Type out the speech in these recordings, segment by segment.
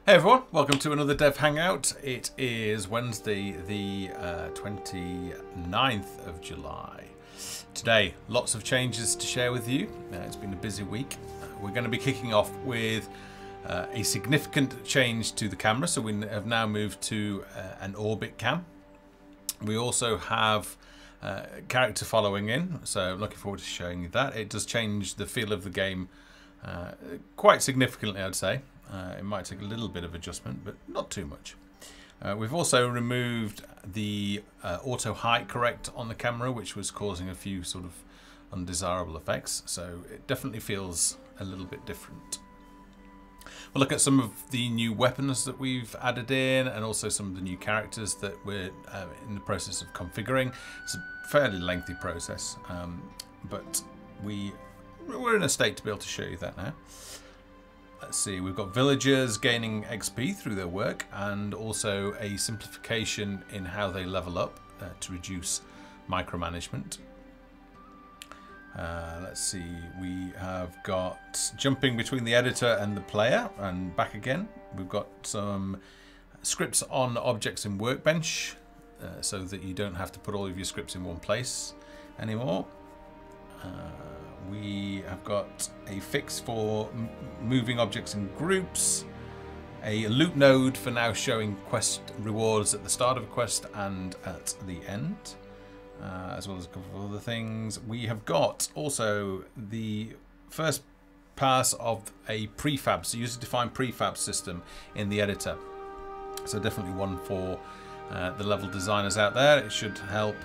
Hey everyone, welcome to another Dev Hangout. It is Wednesday the 29th of July. Today, lots of changes to share with you. It's been a busy week. We're going to be kicking off with a significant change to the camera. So we have now moved to an orbit cam. We also have character following in, so I'm looking forward to showing you that. It does change the feel of the game quite significantly, I'd say. It might take a little bit of adjustment, but not too much. We've also removed the auto height correct on the camera, which was causing a few sort of undesirable effects. So it definitely feels a little bit different. We'll look at some of the new weapons that we've added in, and also some of the new characters that we're in the process of configuring. It's a fairly lengthy process, but we're in a state to be able to show you that now. Let's see, we've got villagers gaining XP through their work, and also a simplification in how they level up to reduce micromanagement. Let's see, we have got jumping between the editor and the player and back again. We've got some scripts on objects in Workbench so that you don't have to put all of your scripts in one place anymore. We have got a fix for moving objects in groups, a loot node for now showing quest rewards at the start of a quest and at the end, as well as a couple of other things. We have got also the first pass of a prefab, so user-defined prefab system in the editor. So definitely one for the level designers out there. It should help.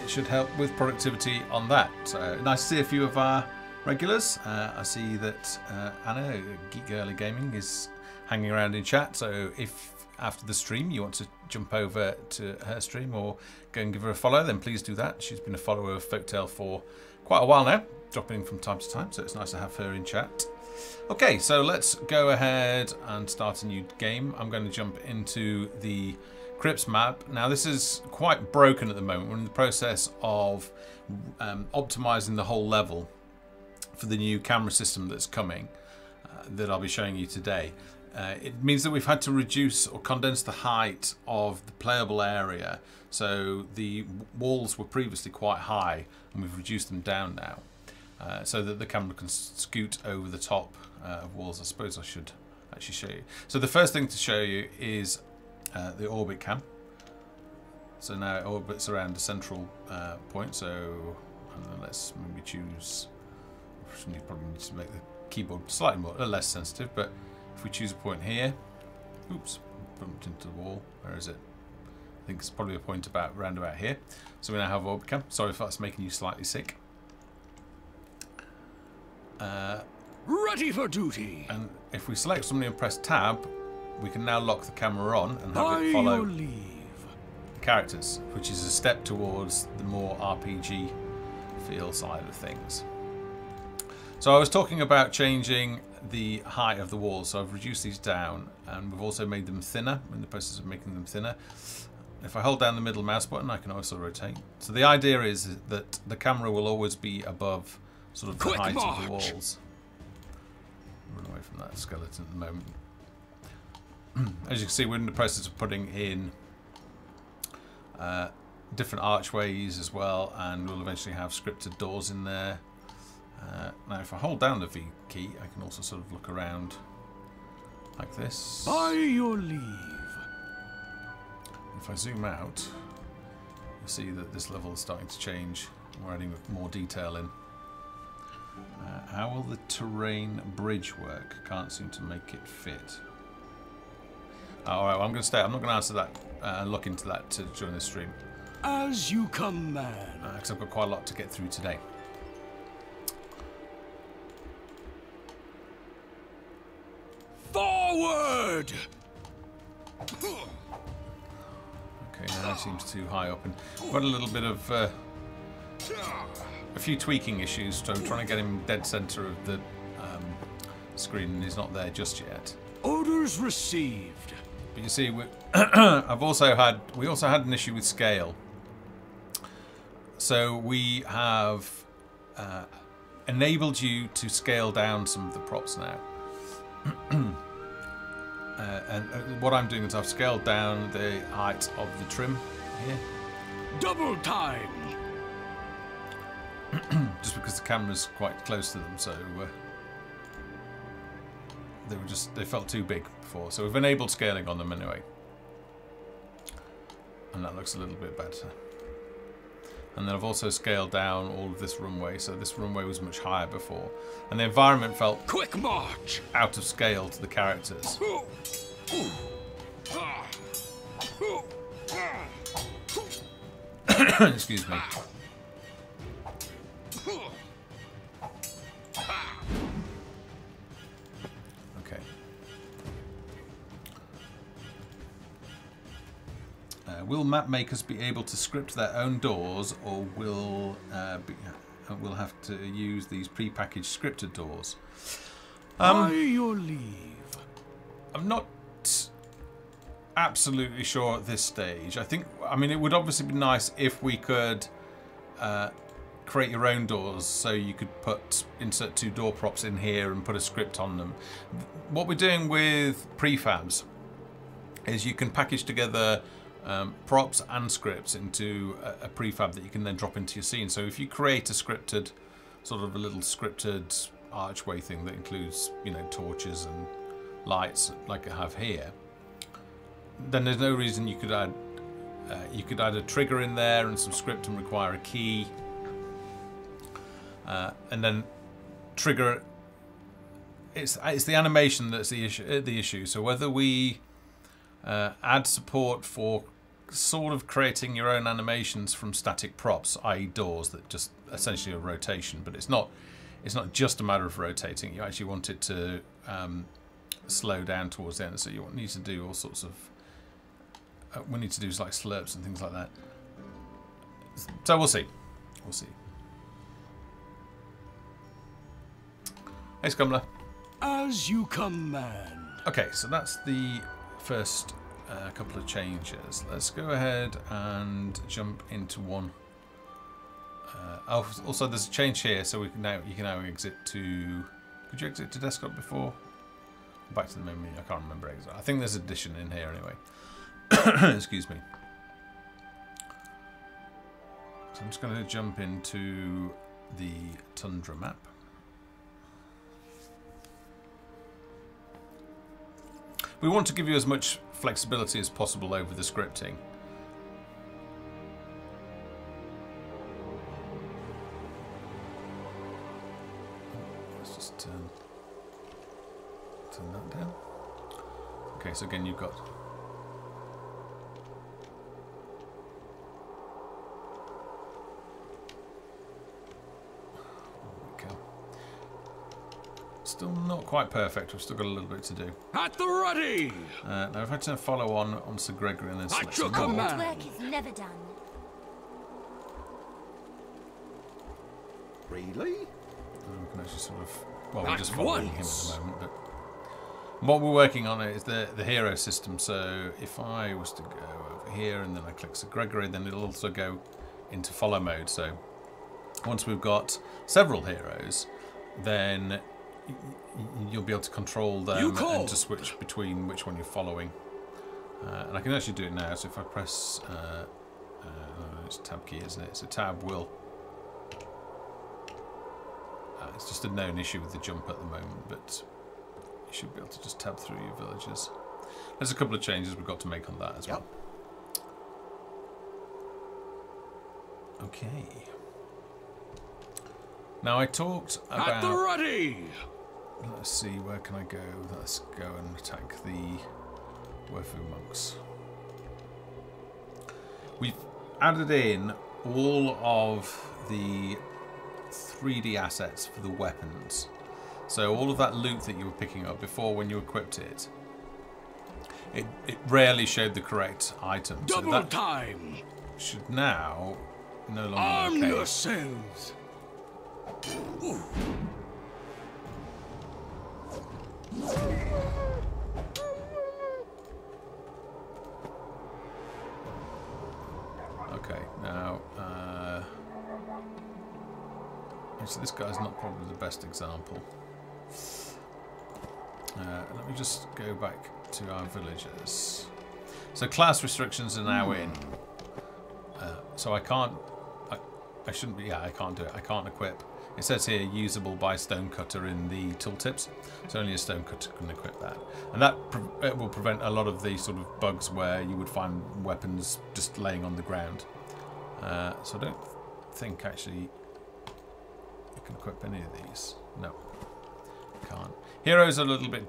It should help with productivity on that. So nice to see a few of our regulars. I see that Anna, Geek Girly Gaming, is hanging around in chat. So if after the stream you want to jump over to her stream or go and give her a follow, then please do that. She's been a follower of Folktale for quite a while now, dropping in from time to time. So it's nice to have her in chat. Okay, so let's go ahead and start a new game. I'm going to jump into the Crypts map. Now this is quite broken at the moment. We're in the process of optimizing the whole level for the new camera system that's coming that I'll be showing you today. It means that we've had to reduce or condense the height of the playable area. So the walls were previously quite high and we've reduced them down now so that the camera can scoot over the top of walls. I suppose I should actually show you. So the first thing to show you is the orbit cam. So now it orbits around a central point. So let's maybe choose. You probably need to make the keyboard slightly less sensitive. But if we choose a point here, oops, bumped into the wall. Where is it? I think it's probably a point round about here. So we now have orbit cam. Sorry if that's making you slightly sick. Ready for duty. And if we select something and press tab, we can now lock the camera on and have it follow the characters, which is a step towards the more RPG feel side of things. So I was talking about changing the height of the walls, so I've reduced these down and we've also made them thinner. I'm in the process of making them thinner. If I hold down the middle mouse button, I can also rotate. So the idea is that the camera will always be above sort of the height of the walls. Run away from that skeleton at the moment. As you can see, we're in the process of putting in different archways as well, and we'll eventually have scripted doors in there. Now if I hold down the V key, I can also sort of look around like this. By your leave. If I zoom out, you'll see that this level is starting to change. We're adding more detail in. How will the terrain bridge work? Can't seem to make it fit. Alright, well, I'm going to stay. I'm not going to answer that, look into that during the stream. As you command. Because I've got quite a lot to get through today. Forward! Okay, now he seems too high up. And got a little bit of a few tweaking issues, so I'm trying to get him dead center of the screen, and he's not there just yet. Orders received. But you see, we also had an issue with scale. So we have enabled you to scale down some of the props now. And what I'm doing is I've scaled down the height of the trim here. Double time. Just because the camera's quite close to them, so they felt too big before. So we've enabled scaling on them anyway. And that looks a little bit better. And then I've also scaled down all of this runway, so this runway was much higher before. And the environment felt Quick march. out of scale to the characters. Excuse me. Okay. Will map makers be able to script their own doors, or will we'll have to use these pre-packaged scripted doors? By your leave. I'm not absolutely sure at this stage. I mean, it would obviously be nice if we could create your own doors, so you could insert 2 door props in here and put a script on them. What we're doing with prefabs is you can package together props and scripts into a prefab that you can then drop into your scene. So if you create a scripted, sort of a little scripted archway thing that includes, you know, torches and lights like I have here, then there's no reason you could add a trigger in there and some script and require a key, and then trigger. It's the animation that's the issue. So whether we add support for sort of creating your own animations from static props, i.e. doors that just essentially a rotation, but it's not just a matter of rotating. You actually want it to slow down towards the end, so you need to do all sorts of we need to do like slurps and things like that. So we'll see. Hey, Scumler. As you command. Okay, so that's the first couple of changes. Let's go ahead and jump into one. Also, there's a change here, so you can now exit to. Could you exit to desktop before? Back to the main menu. I can't remember exactly. I think there's an addition in here anyway. Excuse me. So I'm just going to jump into the Tundra map. We want to give you as much flexibility as possible over the scripting. Let's just turn that down. Okay, so again you've got still not quite perfect. We've still got a little bit to do. At the ready. Now, if I turn follow on Sir Gregory and then select some more. Work is never done. Really? We can actually sort of. Well, we're just following him at the moment, but what we're working on is the hero system. So if I was to go over here and then I click Sir Gregory, then it'll also go into follow mode. So once we've got several heroes, then you'll be able to control them and to switch between which one you're following. And I can actually do it now. So if I press, it's tab key, isn't it? So tab will. It's just a known issue with the jump at the moment, but you should be able to just tab through your villages. There's a couple of changes we've got to make on that as well. Okay. Now I talked about. At the ready. Let's see, where can I go? Let's go and attack the Werfu monks. We've added in all of the 3D assets for the weapons. So all of that loot that you were picking up before when you equipped it, it rarely showed the correct item. Double so that time. Should now no longer arm okay. yourselves. Okay, now actually this guy's not probably the best example. Let me just go back to our villagers. So class restrictions are now in. So I can't. I shouldn't be. Yeah, I can't do it. I can't equip. It says here usable by stonecutter in the tooltips. So only a stonecutter can equip that, and that it will prevent a lot of the sort of bugs where you would find weapons just laying on the ground. So I don't think actually you can equip any of these. No, can't. Heroes are a little bit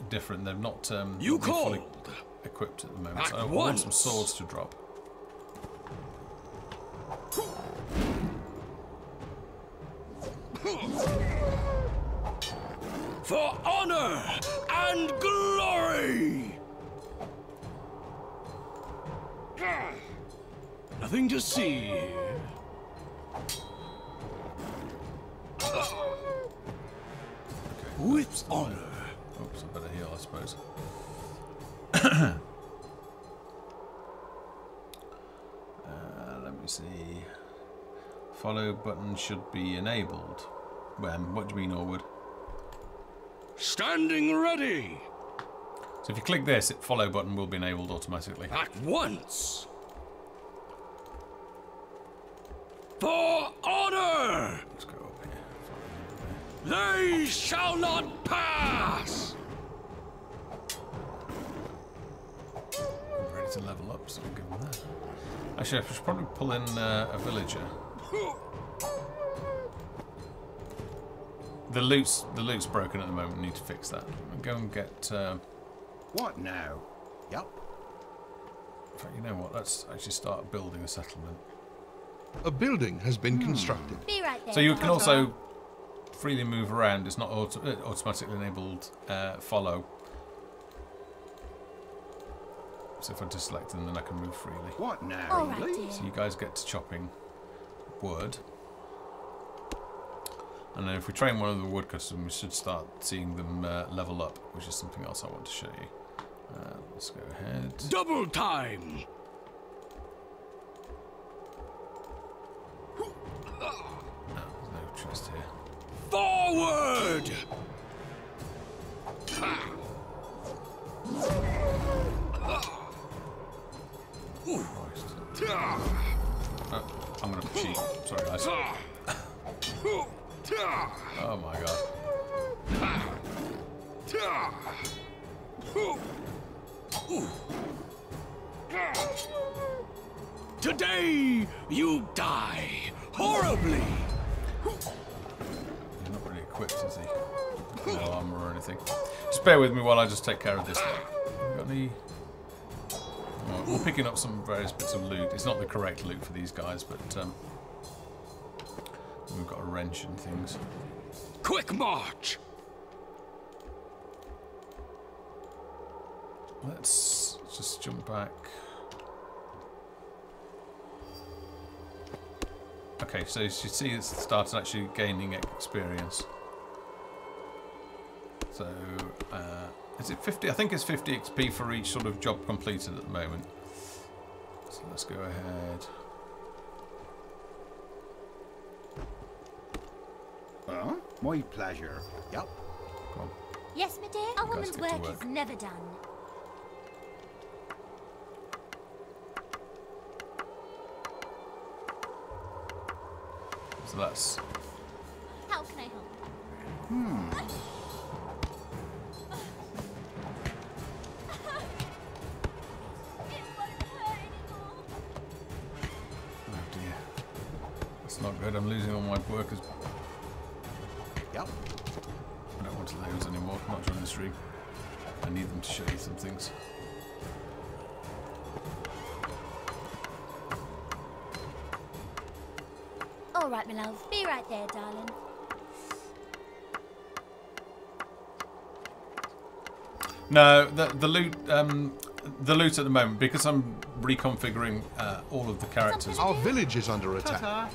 different. They're not fully equipped at the moment. So I want some swords to drop. For honor and glory! Nothing to see here. With honor. Oops, I better heal, I suppose. Let me see. Follow button should be enabled. What do you mean, Orwood? Standing ready. So if you click this, follow button will be enabled automatically. At once. For honor. Let's go up here. They shall not pass. I'm ready to level up, so I'll give them that. Actually, I should probably pull in a villager. The loot's broken at the moment. We need to fix that. I'll go and get. What now? Yep. In fact, you know what? Let's actually start building a settlement. A building has been constructed. Be right there. So you can also freely move around. It's not automatically enabled follow. So if I just select them, then I can move freely. What now? All right, dear. So you guys get to chopping wood. And then if we train one of the woodcutters, we should start seeing them level up, which is something else I want to show you. Let's go ahead. Double time. There's no chest here. Forward. Christ. I'm going to cheat. Sorry, guys. Oh my god. Today you die horribly. He's not really equipped, is he? No armor or anything. Just bear with me while I just take care of this. Got any? Oh, we're picking up some various bits of loot. It's not the correct loot for these guys, but we've got a wrench and things. Quick march. Let's just jump back. Okay, so you see it started actually gaining experience. So, is it 50? I think it's 50 XP for each sort of job completed at the moment. So let's go ahead. My pleasure. Yep. Go on. Yes, my dear. A woman's get to work work. is never done. So that's. How can I help? It won't hurt anymore. Oh dear. That's not good. I'm losing all my workers. Yep. I don't want to lose anymore. Not during the stream. I need them to show you some things. All right, my love. Be right there, darling. No, the loot at the moment, because I'm reconfiguring all of the characters. Our village is under attack. I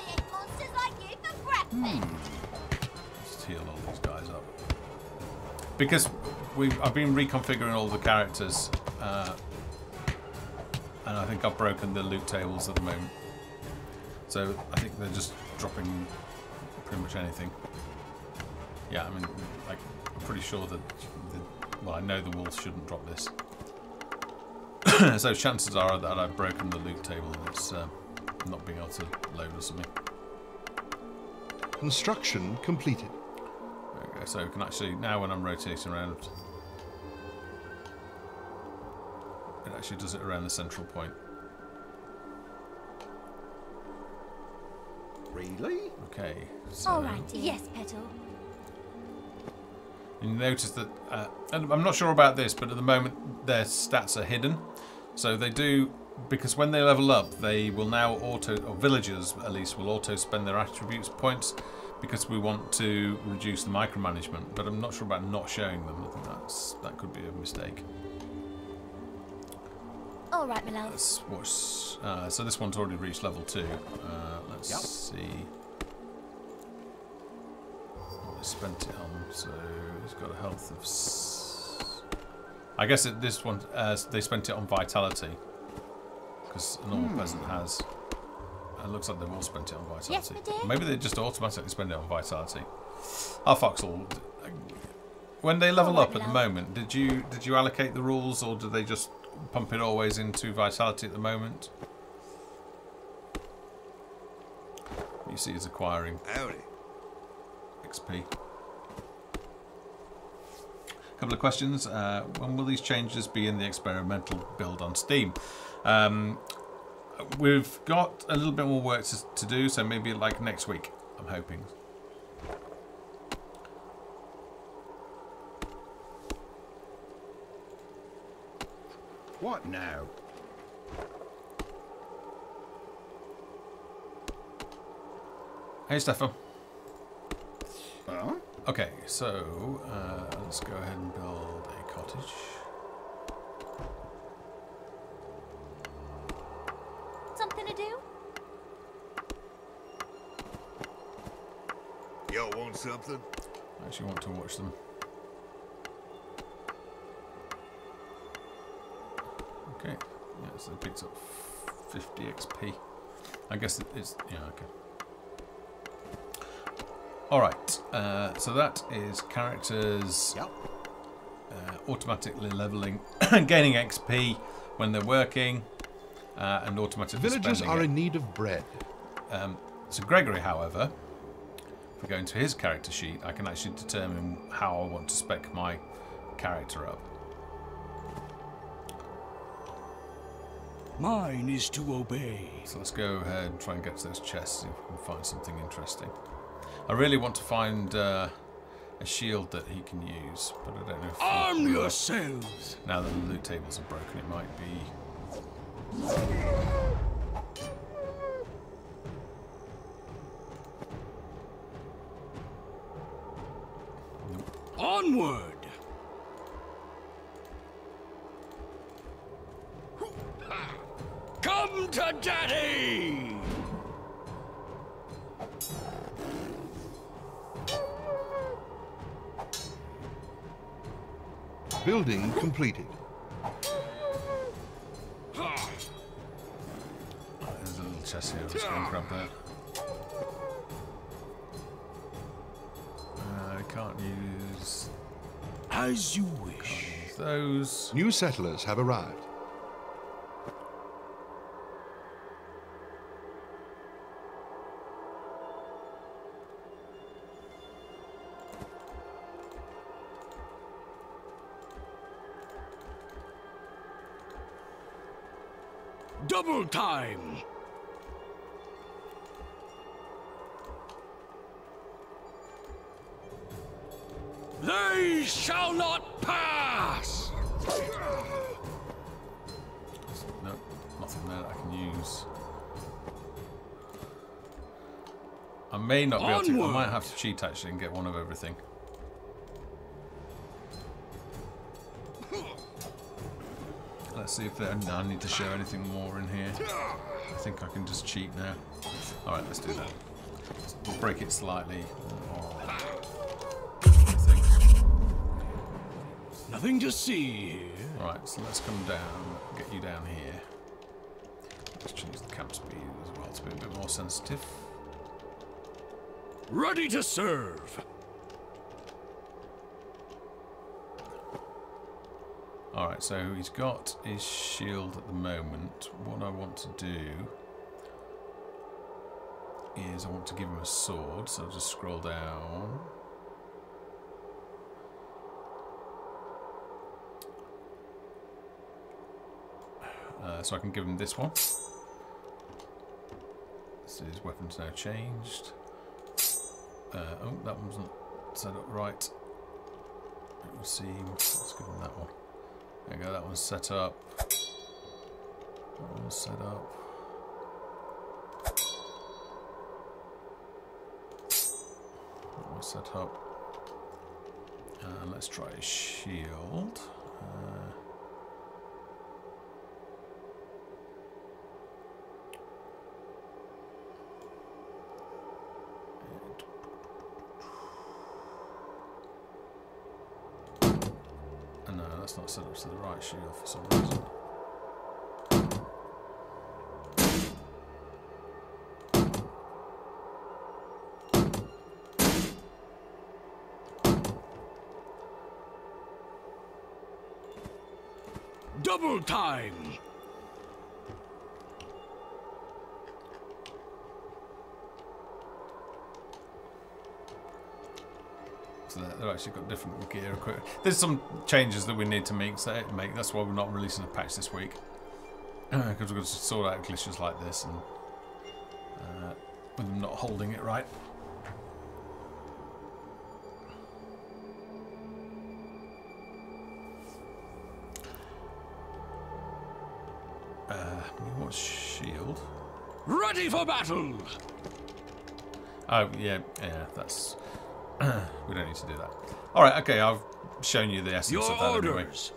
ate monsters like you for breakfast. Just heal all these guys up. Because I've been reconfiguring all the characters, and I think I've broken the loot tables at the moment. So I think they're just dropping pretty much anything. Yeah, I mean, like, I'm pretty sure that, well, I know the wolves shouldn't drop this. So chances are that I've broken the loot table and it's not being able to load or something. Construction completed. Okay, so we can actually, now when I'm rotating around, it actually does it around the central point. Really? Okay, so... All right, dear. Yes, Petal. And you notice that, and I'm not sure about this, but at the moment their stats are hidden. So they do, because when they level up, they will now auto, or villagers at least, will auto spend their attributes points because we want to reduce the micromanagement. But I'm not sure about not showing them. I think that could be a mistake. All right, my love. Let's watch. So this one's already reached level 2. Let's see. What they spent it on. So he's got a health of. I guess this one they spent it on vitality because a normal peasant has. It looks like they've all spent it on vitality. Yes, my dear. Maybe they just automatically spend it on vitality. Our Foxhole. When they level up at the moment, did you allocate the rules or do they just pump it always into vitality at the moment? You see, it's acquiring XP. Couple of questions. When will these changes be in the experimental build on Steam? We've got a little bit more work to do, so maybe like next week, I'm hoping. What now? Hey, Stefan. Huh? Okay, so let's go ahead and build a cottage. Something to do? Y'all want something? I actually want to watch them. Okay, yeah, so it picks up 50 XP. I guess it's, yeah, okay. Alright, so that is characters automatically leveling, gaining XP when they're working, and automatically Villagers spending are it. in need of bread. So Gregory, however, if we go into his character sheet, I can actually determine how I want to spec my character up. Mine is to obey. So let's go ahead and try and get to those chests, see if we can find something interesting. I really want to find a shield that he can use, but I don't know if... Arm yourselves! Now that the loot tables are broken, it might be... Onward! Come to Daddy! Building completed. There's a little chest here, let's go and grab that. I can't use... As you wish. those. New settlers have arrived. Double time! They shall not pass! No, nothing there that I can use. I may not be able to. I Onward. might have to cheat actually and get one of everything. Let's see if I need to show anything more in here. I think I can just cheat now. Alright, let's do that. We'll break it slightly. I think. Nothing to see here. Alright, so let's come down, get you down here. Let's change the camp speed as well to be a bit more sensitive. Ready to serve. Alright, so he's got his shield at the moment. What I want to do is I want to give him a sword, so I'll just scroll down. So I can give him this one. So his weapon's now changed. Oh, that one's not set up right. It would seem. Let's give him that one. There you go, that one's set up. That one's set up. That one's set up. Let's try a shield. No, that's not set up to the right shield for some reason. Double time! So they've actually got different gear equipment. There's some changes that we need to make. That's why we're not releasing a patch this week, because we've got to sort out glitches like this and with them not holding it right. What shield? Ready for battle! Oh yeah, that's. We don't need to do that. All right, okay. I've shown you the essence Your of that orders.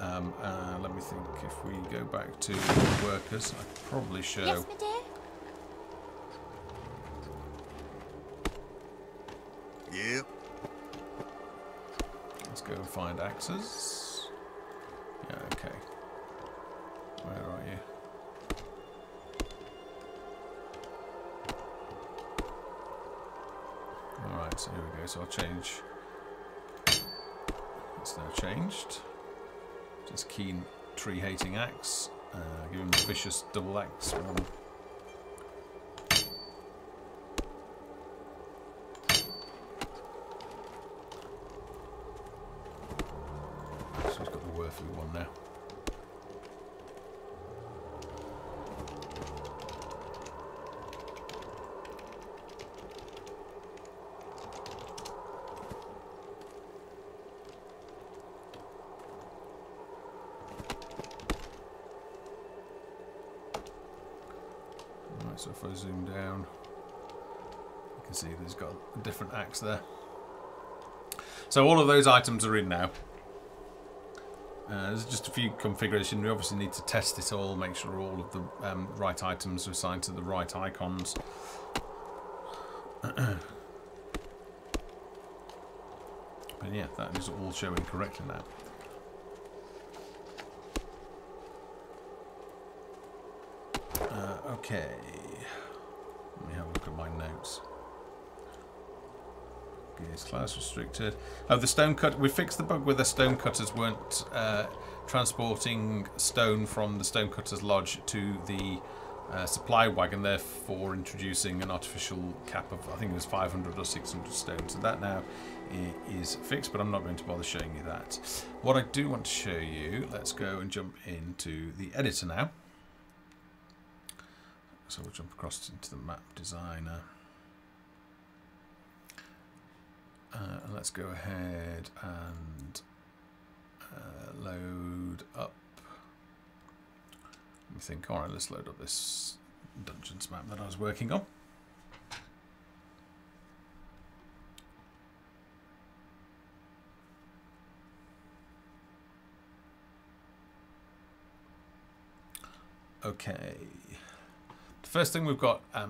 anyway. Let me think. If we go back to workers, I could probably show. Yes, my dear? Yep. Let's go and find axes. Yeah, okay. Where are you? Alright, so here we go. So I'll change. It's now changed. Just keen tree hating axe. Give him the vicious double axe one. So he's got the worthy one now. So if I zoom down, you can see that he's got a different axe there. So all of those items are in now. There's just a few configurations. We obviously need to test it all, make sure all of the right items are assigned to the right icons. But yeah, that is all showing correctly now. Okay, let me have a look at my notes. Gears class restricted. Oh, the stone cut. We fixed the bug where the stone cutters weren't transporting stone from the stone cutters lodge to the supply wagon, therefore introducing an artificial cap of, I think it was 500 or 600 stone. So that now is fixed, but I'm not going to bother showing you that. What I do want to show you, let's go and jump into the editor now. So we'll jump across into the map designer. And let's go ahead and load up. Let me think. All right, let's load up this Dungeons map that I was working on. Okay. First thing we've got, I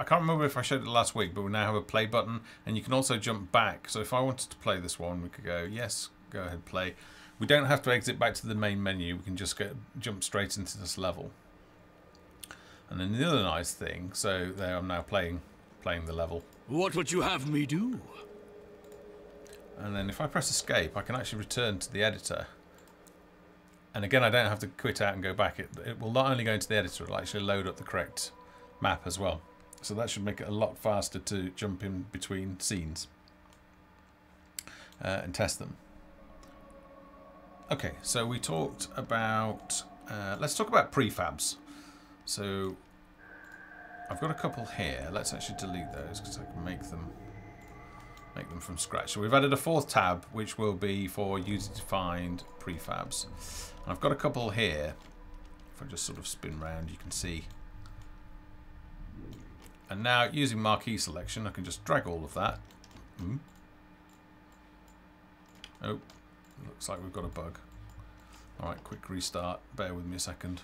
can't remember if I showed it last week, but we now have a play button, and you can also jump back. So if I wanted to play this one, we could go, yes, go ahead, play. We don't have to exit back to the main menu. We can just jump straight into this level. And then the other nice thing, so there I'm now playing the level. What would you have me do? And then if I press escape, I can actually return to the editor And again, I don't have to quit out and go back. It will not only go into the editor, it'll actually load up the correct map as well. So that should make it a lot faster to jump in between scenes and test them. Okay, so we talked about... let's talk about prefabs. So I've got a couple here. Let's actually delete those because I can make them from scratch. So we've added a fourth tab, which will be for user-defined prefabs. And I've got a couple here. If I just sort of spin round, you can see. And now, using marquee selection, I can just drag all of that. Oh, looks like we've got a bug. All right, quick restart. Bear with me a second.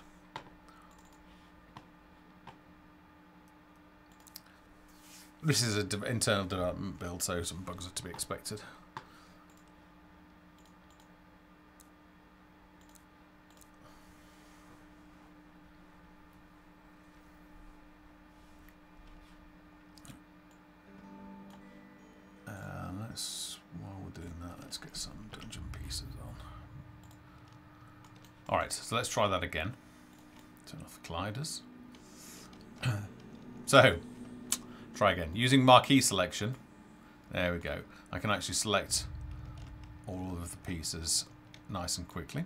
This is an internal development build, so some bugs are to be expected. While we're doing that, let's get some dungeon pieces on. Alright, so let's try that again. Turn off the gliders. So, try again. Using marquee selection, there we go. I can actually select all of the pieces nice and quickly.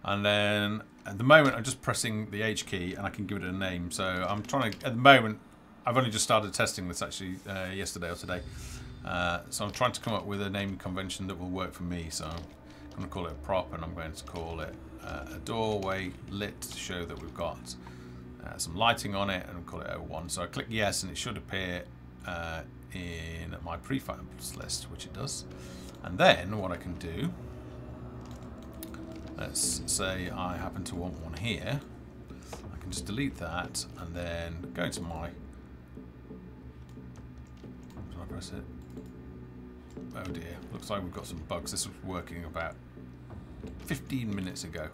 And then, at the moment, I'm just pressing the H key and I can give it a name. So I'm trying to, at the moment, I've only just started testing this actually yesterday or today. So I'm trying to come up with a naming convention that will work for me. So I'm going to call it a prop, and I'm going to call it a doorway lit to show that we've got some lighting on it, and I'll call it 01. So I click yes, and it should appear in my prefabs list, which it does. And then what I can do, let's say I happen to want one here. I can just delete that and then go to my... Did I press it? Oh dear, looks like we've got some bugs. This was working about 15 minutes ago.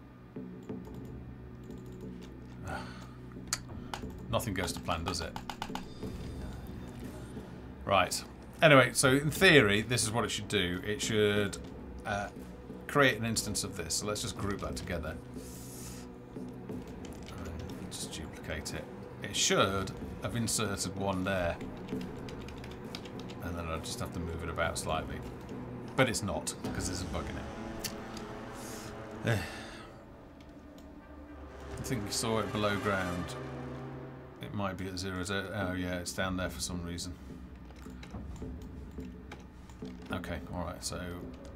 Nothing goes to plan, does it? Right. Anyway, so in theory, this is what it should do. It should create an instance of this. So let's just group that together. And just duplicate it. It should have inserted one there. And then I'll just have to move it about slightly. But it's not, because there's a bug in it. I think you saw it below ground. It might be at 0, 0. Oh yeah, it's down there for some reason. Okay, alright, so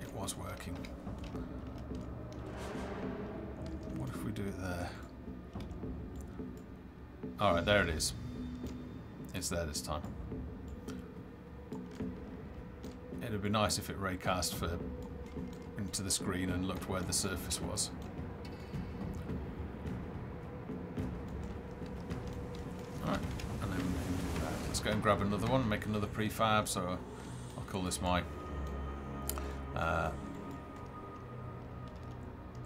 it was working. What if we do it there? Alright, there it is. It's there this time. It would be nice if it raycast into the screen and looked where the surface was. Alright, and then we can do that. Let's go and grab another one, make another prefab. So I'll call this my...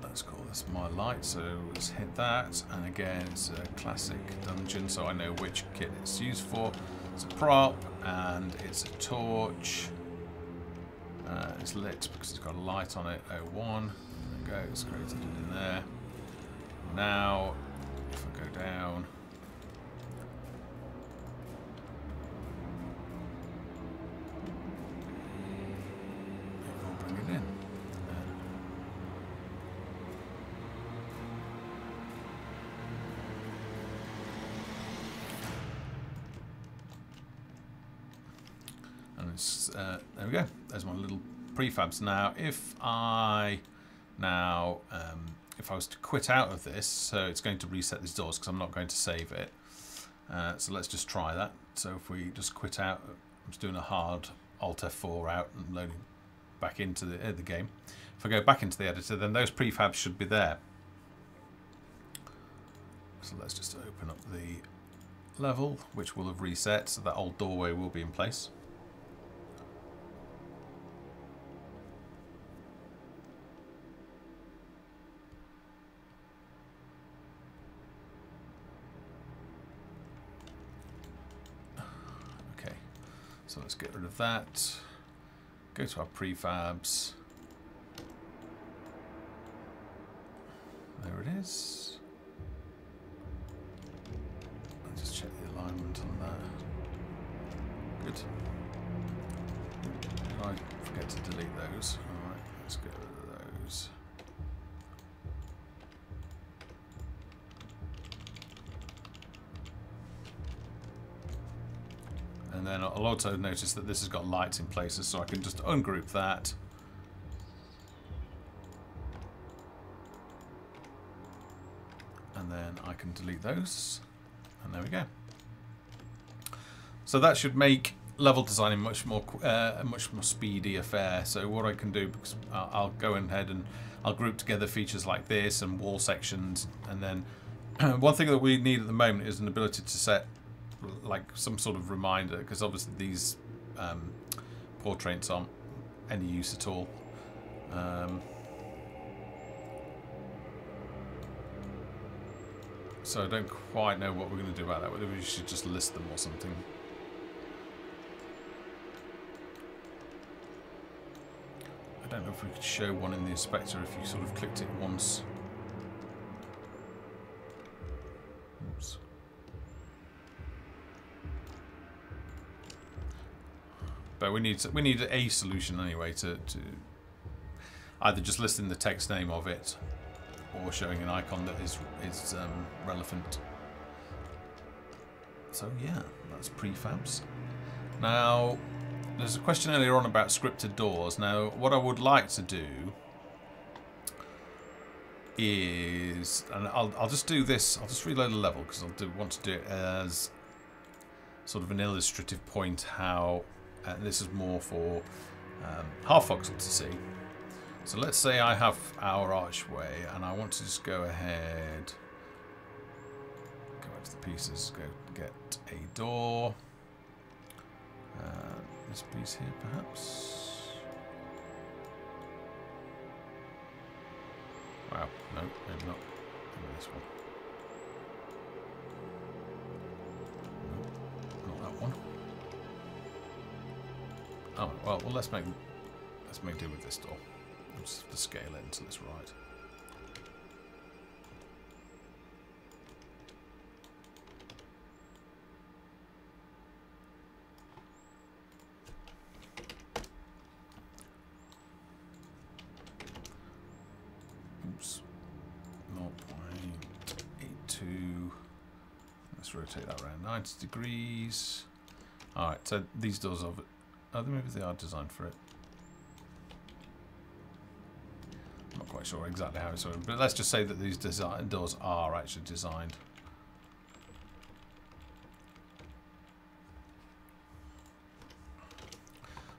let's call this my light. So let's hit that, and again it's a classic dungeon, so I know which kit it's used for. It's a prop, and it's a torch. It's lit because it's got a light on it. 01. There we go. It's created it in there. Now, if I go down, it will bring it in. And it's there we go. There's my little prefabs. Now, if I if I was to quit out of this, so it's going to reset these doors because I'm not going to save it. So let's just try that. So if we just quit out, I'm just doing a hard Alt F4 out and loading back into the game. If I go back into the editor, then those prefabs should be there. So let's just open up the level, which will have reset, so that old doorway will be in place. So let's get rid of that. Go to our prefabs. is. I'll just check the alignment on that. Good. Did I forget to delete those? Alright, let's get rid of those. And then I'll also notice that this has got lights in places, so I can just ungroup that. And then I can delete those. And there we go. So that should make level designing much more speedy affair. So what I can do, because I'll go ahead and I'll group together features like this and wall sections, and then one thing that we need at the moment is an ability to set like some sort of reminder, because obviously these portraits aren't any use at all. So I don't quite know what we're going to do about that, whether we should just list them or something. I don't know if we could show one in the inspector if you sort of clicked it once. Oops. But we need a solution anyway to either just listing the text name of it or showing an icon that is relevant. So yeah, that's prefabs. Now, there's a question earlier on about scripted doors. Now, what I would like to do is, and I'll just do this. I'll just reload the level because I want to do it as sort of an illustrative point how. And this is more for Half-Voxel to see. So let's say I have our archway and I want to just go ahead, go back to the pieces, go get a door. This piece here perhaps. Wow, no, maybe not. Maybe this one. No, not that one. Oh well, let's make do with this door. I'll just have to scale it until it's right. Oops. 0.82. Let's rotate that around 90 degrees. All right, so these doors are. Maybe they are designed for it. I'm not quite sure exactly how it's ordered, but let's just say that these doors are actually designed.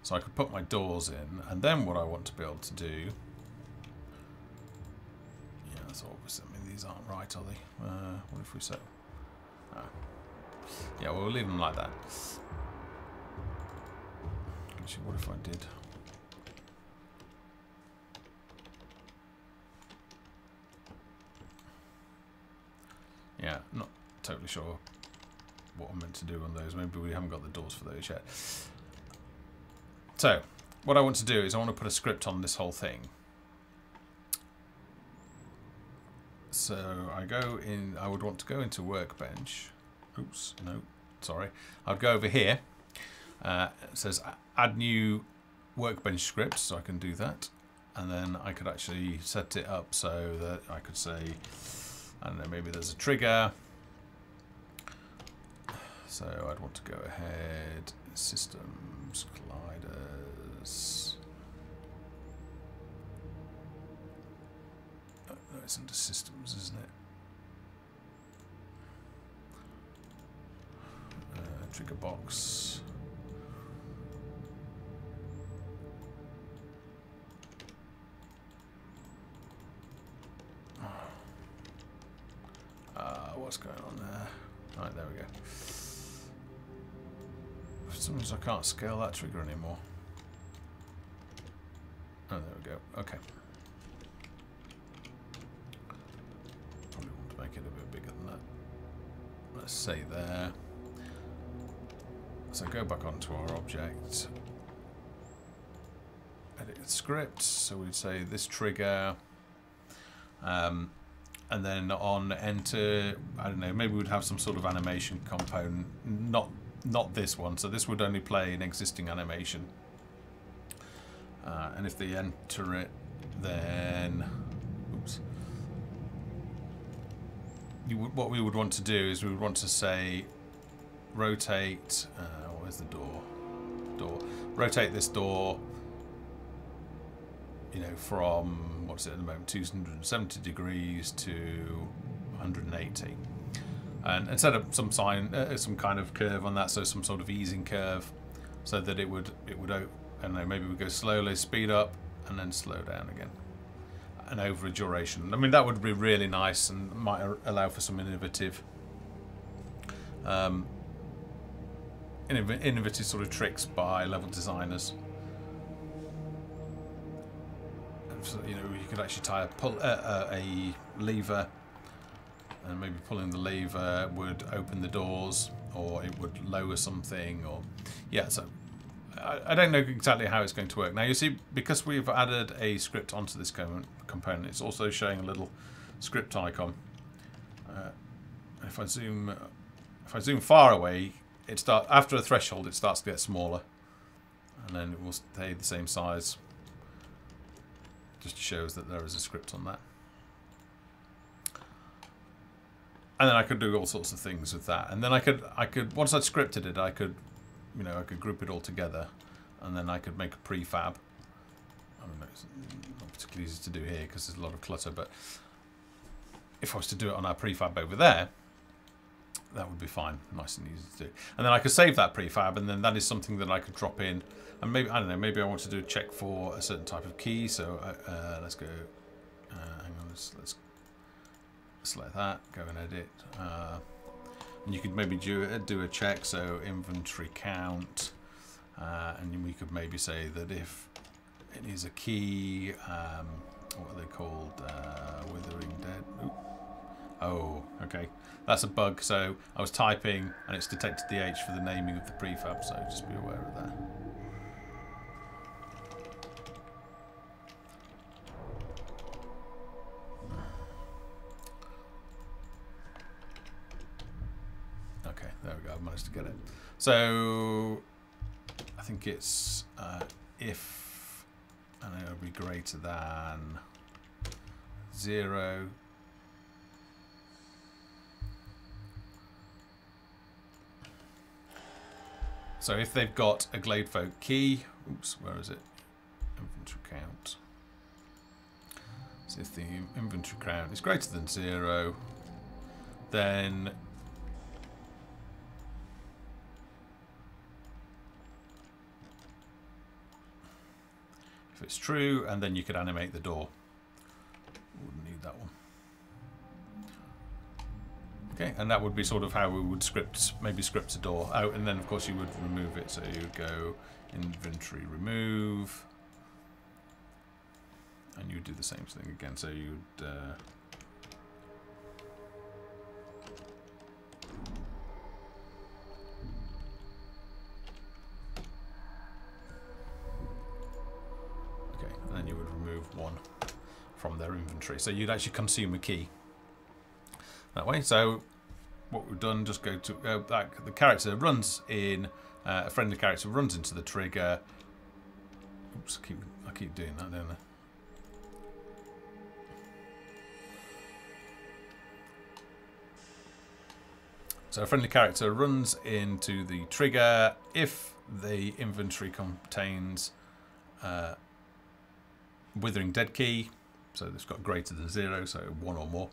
So I could put my doors in, and then what I want to be able to do... Yeah, that's obvious. I mean, these aren't right, are they? What if we say... Oh. Yeah, well, we'll leave them like that. Actually, what if I did? Yeah, not totally sure what I'm meant to do on those. Maybe we haven't got the doors for those yet. So, what I want to do is I want to put a script on this whole thing. So I go in. I would want to go into Workbench. Oops, no, sorry. I'd go over here. It says add new workbench scripts, so I can do that, and then I could actually set it up so that I could say, I don't know, maybe there's a trigger. So I'd want to go ahead, systems, colliders. Oh, no, it's under systems, isn't it? Trigger box. What's going on there? Right, there we go. For some reason I can't scale that trigger anymore. Oh, there we go. Okay. Probably want to make it a bit bigger than that. Let's say there. So go back onto our object. Edit script. So we'd say this trigger. and then on enter, I don't know, maybe we'd have some sort of animation component, not this one, so this would only play an existing animation. And if they enter it, then oops, what we would want to do is we would want to say rotate, where's the door? Rotate this door, you know, from, what's it at the moment, 270 degrees to 180. And set up some some kind of curve on that, so some sort of easing curve, so that it would, I don't know, maybe we go slowly, speed up, and then slow down again. And over a duration. I mean, that would be really nice and might allow for some innovative sort of tricks by level designers. So, you know, you could actually tie a lever, and maybe pulling the lever would open the doors, or it would lower something, or yeah. So I don't know exactly how it's going to work. Now you see, because we've added a script onto this component, it's also showing a little script icon. If I zoom far away, after a threshold it starts to get smaller, and then it will stay the same size. Just shows that there is a script on that. And then I could do all sorts of things with that. And then I could once I'd scripted it, I could group it all together, and then I could make a prefab. I mean, it's not particularly easy to do here because there's a lot of clutter, but if I was to do it on our prefab over there, that would be fine, nice and easy to do. And then I could save that prefab, and then that is something that I could drop in. And maybe, I don't know, maybe I want to do a check for a certain type of key. So let's go, hang on, let's select that, go and edit. And you could maybe do a check, so inventory count. And we could maybe say that if it is a key, what are they called? Withering Dead. Ooh. Oh, okay. That's a bug. So I was typing and it's detected the H for the naming of the prefab, so just be aware of that. Okay, there we go. I've managed to get it. So I think it's if, and it'll be greater than 0. So if they've got a Gladefolk key, oops, where is it? Inventory count. So if the inventory count is greater than 0, then if it's true, and then you could animate the door. Wouldn't need that one. Okay, and that would be sort of how we would maybe script a door out, and then of course you would remove it. So you would go inventory remove, and you would do the same thing again. So you would okay, and then you would remove one from their inventory. So you'd actually consume a key that way. So what we've done, just go back. The character runs in, a friendly character runs into the trigger. Oops, I keep doing that, don't I? So a friendly character runs into the trigger if the inventory contains Withering Dead key. So it's got greater than 0, so 1 or more.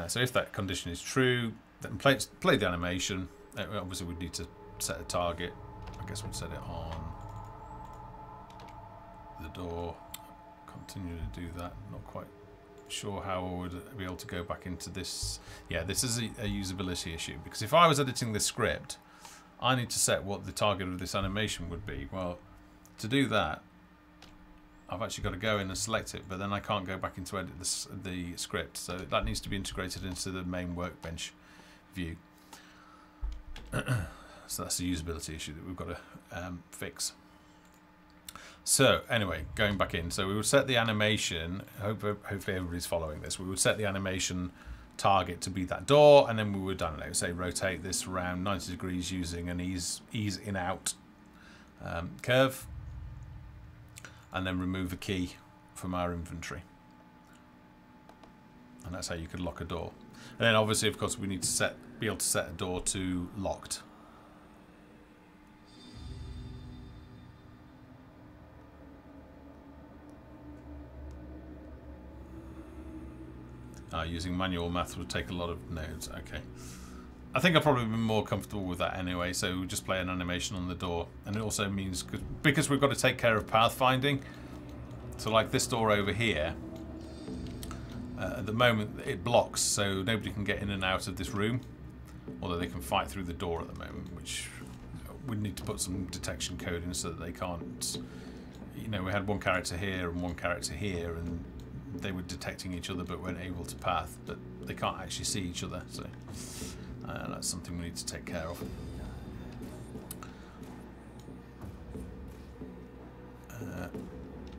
So if that condition is true, then play the animation. Obviously we'd need to set a target. I guess we'd set it on the door. Continue to do that. Not quite sure how I would be able to go back into this. Yeah, this is a usability issue, because if I was editing this script, I need to set what the target of this animation would be. Well, to do that, I've actually got to go in and select it, but then I can't go back into edit the script, so that needs to be integrated into the main workbench view. So that's a usability issue that we've got to fix. So anyway, going back in. So we would set the animation. Hopefully everybody's following this. We would set the animation target to be that door, and then we would, I don't know, say rotate this around 90 degrees using an ease in out curve, and then remove a key from our inventory. And that's how you could lock a door. And then obviously, of course, we need to be able to set a door to locked. Using manual math would take a lot of nodes. Okay. I think I've probably been more comfortable with that anyway, so we'll just play an animation on the door. And it also means, because we've got to take care of pathfinding, so like this door over here, at the moment it blocks, so nobody can get in and out of this room, although they can fight through the door at the moment, which we need to put some detection code in so that they can't, you know, we had one character here and one character here, and they were detecting each other but weren't able to path, but they can't actually see each other, so that's something we need to take care of.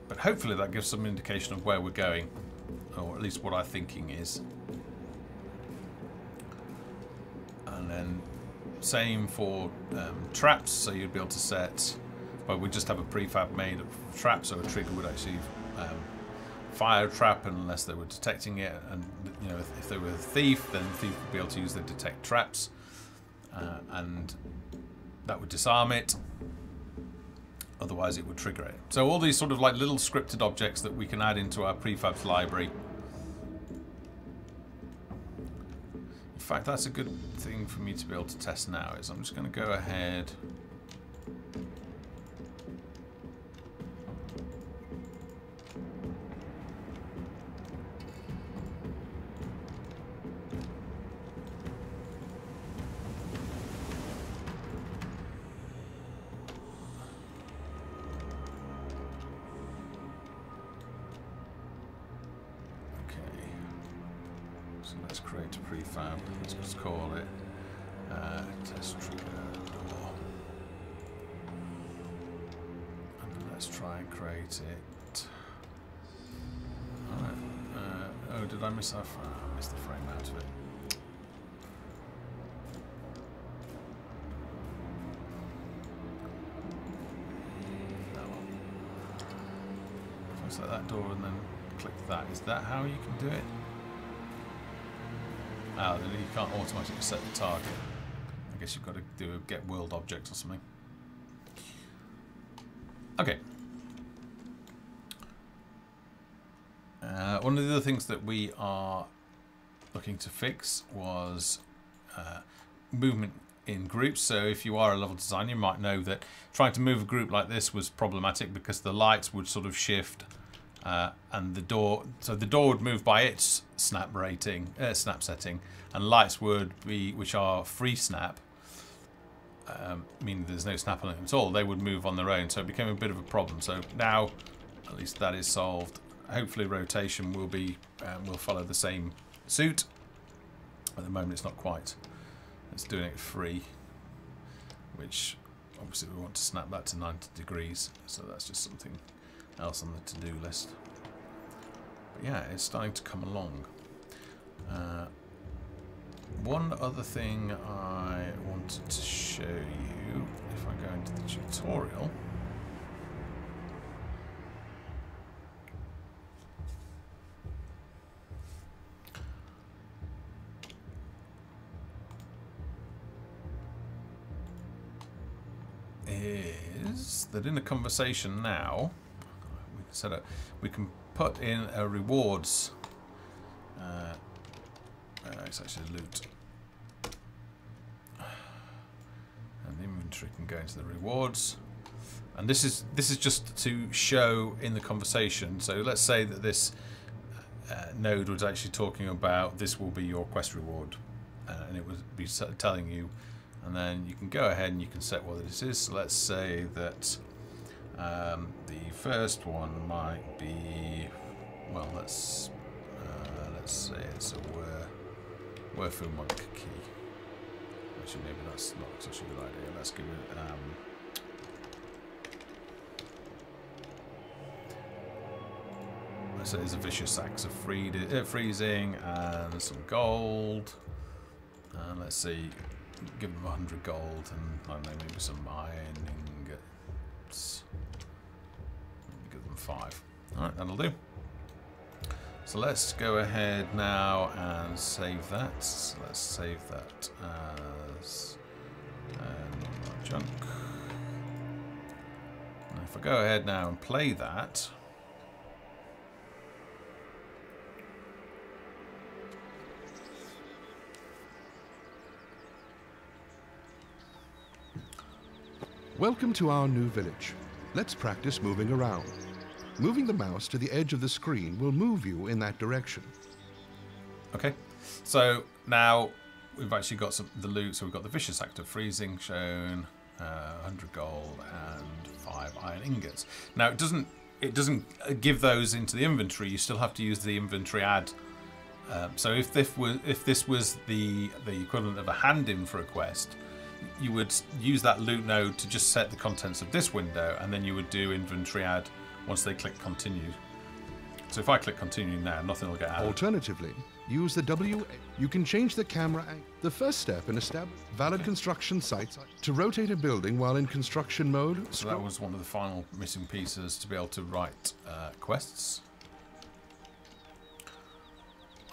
But hopefully that gives some indication of where we're going, or at least what our thinking is. And then same for traps, so you'd be able to set, well, we just have a prefab made of traps, so a trigger would actually fire a trap unless they were detecting it, and you know, if they were a thief, then the thief would be able to use the detect traps, and that would disarm it. Otherwise, it would trigger it. So all these sort of like little scripted objects that we can add into our prefabs library. In fact, that's a good thing for me to be able to test now. Is I'm just going to go ahead. Let's create a prefab. Let's just call it test trigger door. And let's try and create it. Alright. Oh, did I miss that? I missed the frame out of it. That one. If I set that door and then click that, is that how you can do it? Ah, then you can't automatically set the target. I guess you've got to do a get world object or something. Okay. One of the other things that we are looking to fix was movement in groups. So if you are a level designer, you might know that trying to move a group like this was problematic because the lights would sort of shift. And the door would move by its snap setting, and lights would be, which are free snap, meaning there's no snap on them at all. They would move on their own, so it became a bit of a problem. So now, at least that is solved. Hopefully, rotation will be will follow the same suit. At the moment, it's not quite. It's doing it free, which obviously we want to snap that to 90 degrees. So that's just something else on the to-do list. But yeah, it's starting to come along. One other thing I wanted to show you, if I go into the tutorial, is that in the conversation now, we can put in a rewards. It's actually loot, and the inventory can go into the rewards. And this is just to show in the conversation. So let's say that this node was actually talking about this will be your quest reward, and it would be telling you. And then you can go ahead and you can set what this is. So let's say that the first one might be, well, let's say it's a Werfu-Monk key. Actually, maybe that's not such a good idea. Let's give it So there's a vicious axe of freezing and some gold. And let's see, give them 100 gold and I don't know, maybe some iron ingots. Maybe give them 5. Alright, that'll do. So let's go ahead now and save that. So let's save that as junk. And if I go ahead now and play that, Welcome to our new village. Let's practice moving around. Moving the mouse to the edge of the screen will move you in that direction. okay. So now we've actually got the loot. So we've got the vicious act of freezing shown, 100 gold and 5 iron ingots. Now it doesn't give those into the inventory. You still have to use the inventory add. So if this was the equivalent of a hand-in for a quest, you would use that loot node to just set the contents of this window, and then you would do inventory add once they click continue. So if I click continue now, nothing will get added. Alternatively, use the W. You can change the camera angle. The first step in establishing valid construction sites to rotate a building while in construction mode. So that was one of the final missing pieces to be able to write quests.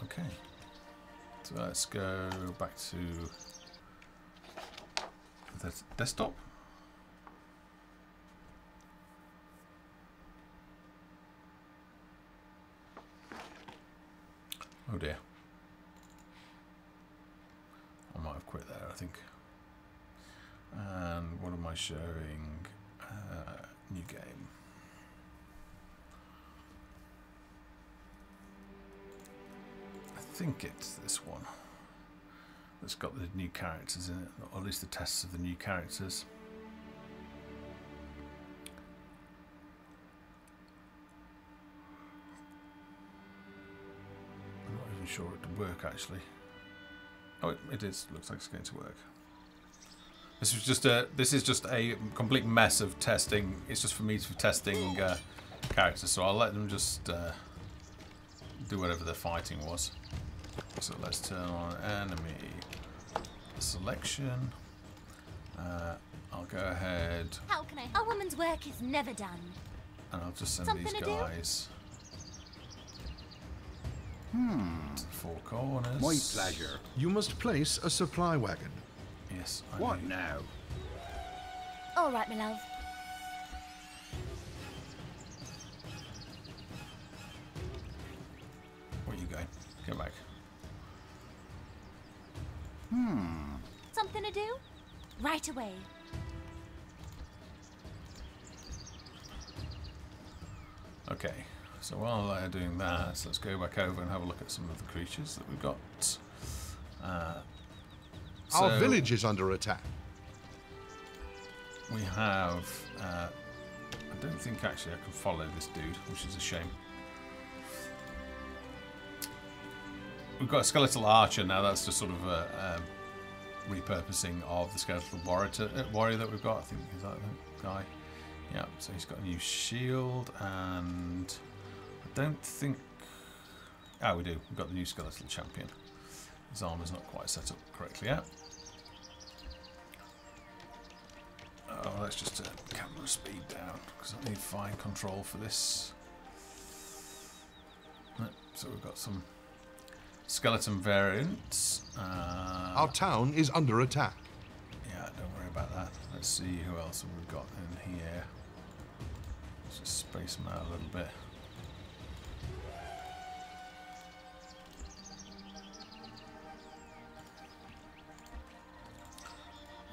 Okay. So let's go back to the desktop. Oh dear. I might have quit there, I think. And what am I showing? New game. I think it's this one. That's got the new characters in it, or at least the tests of the new characters. I'm not even sure it would work actually. Oh, it is. Looks like it's going to work. This is just a complete mess of testing. It's just for me to testing characters, so I'll let them just do whatever their fighting was. So let's turn on enemy selection. I'll go ahead. How can I? A woman's work is never done. And I'll just send Something these to guys to the 4 corners. My pleasure. You must place a supply wagon. Yes. What now? All right, my love. Where are you going? Go back. Something to do? Right away. Okay. So while they're doing that, let's go back over and have a look at some of the creatures that we've got. Our village is under attack. We have. I don't think actually I can follow this dude, which is a shame. We've got a skeletal archer now. That's just sort of a repurposing of the skeletal warrior that we've got. I think is that the guy. Yeah. So he's got a new shield, and I don't think. Ah, we do. We've got the new skeletal champion. His armor's not quite set up correctly yet. Oh, let's just turn camera speed down because I need fine control for this. So we've got some skeleton variants. Our town is under attack. Yeah, don't worry about that. Let's see who else have we got in here. Let's just space them out a little bit.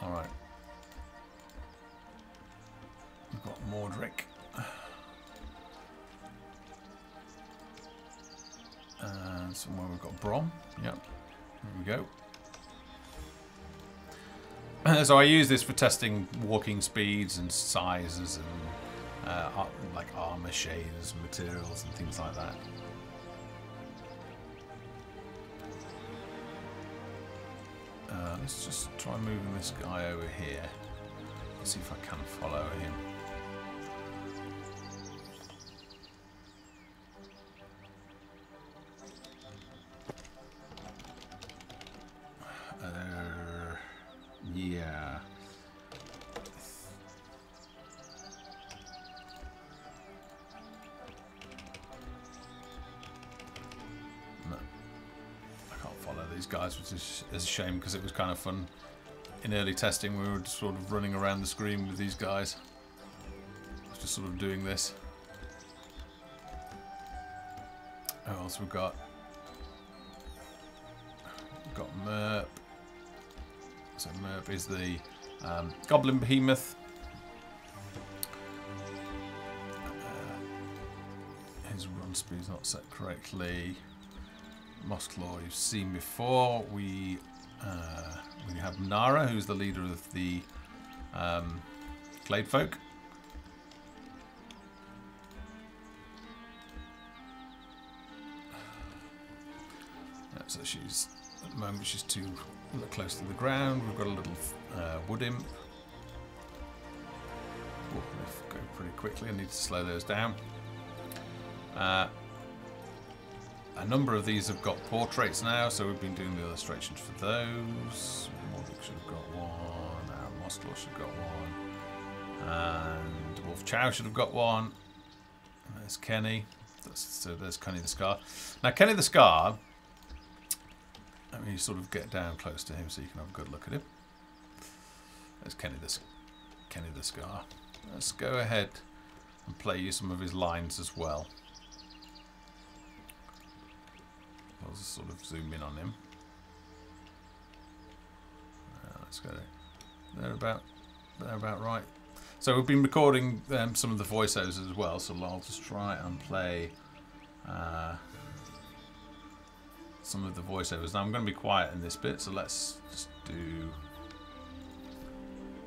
All right. We've got Mordric. And somewhere we've got Brom. Yep. There we go. So I use this for testing walking speeds and sizes and like armor shades, materials and things like that. Let's just try moving this guy over here. Let's see if I can follow him. Yeah. No. I can't follow these guys, which is a shame because it was kind of fun. In early testing, we were just sort of running around the screen with these guys. Just sort of doing this. What else we've got? We've got Merp. So Merp is the Goblin Behemoth. His run speed's not set correctly. Mossclaw you've seen before. We have Nara, who's the leader of the Glade Folk. So she's, at the moment, she's too close to the ground. We've got a little wood imp. Oh, they go pretty quickly. I need to slow those down. A number of these have got portraits now, so we've been doing the illustrations for those. Mordic should have got one. Mossclaw should have got one. And Wolf Chow should have got one. And there's Kenny. So there's Kenny the Scar. Now, Kenny the Scar... Let me sort of get down close to him so you can have a good look at him. There's Kenny the Scar. Let's go ahead and play you some of his lines as well. I'll just sort of zoom in on him. Let's go. They're about right. So we've been recording some of the voiceovers as well. So I'll just try and play. Some of the voiceovers. Now I'm going to be quiet in this bit, so let's just do...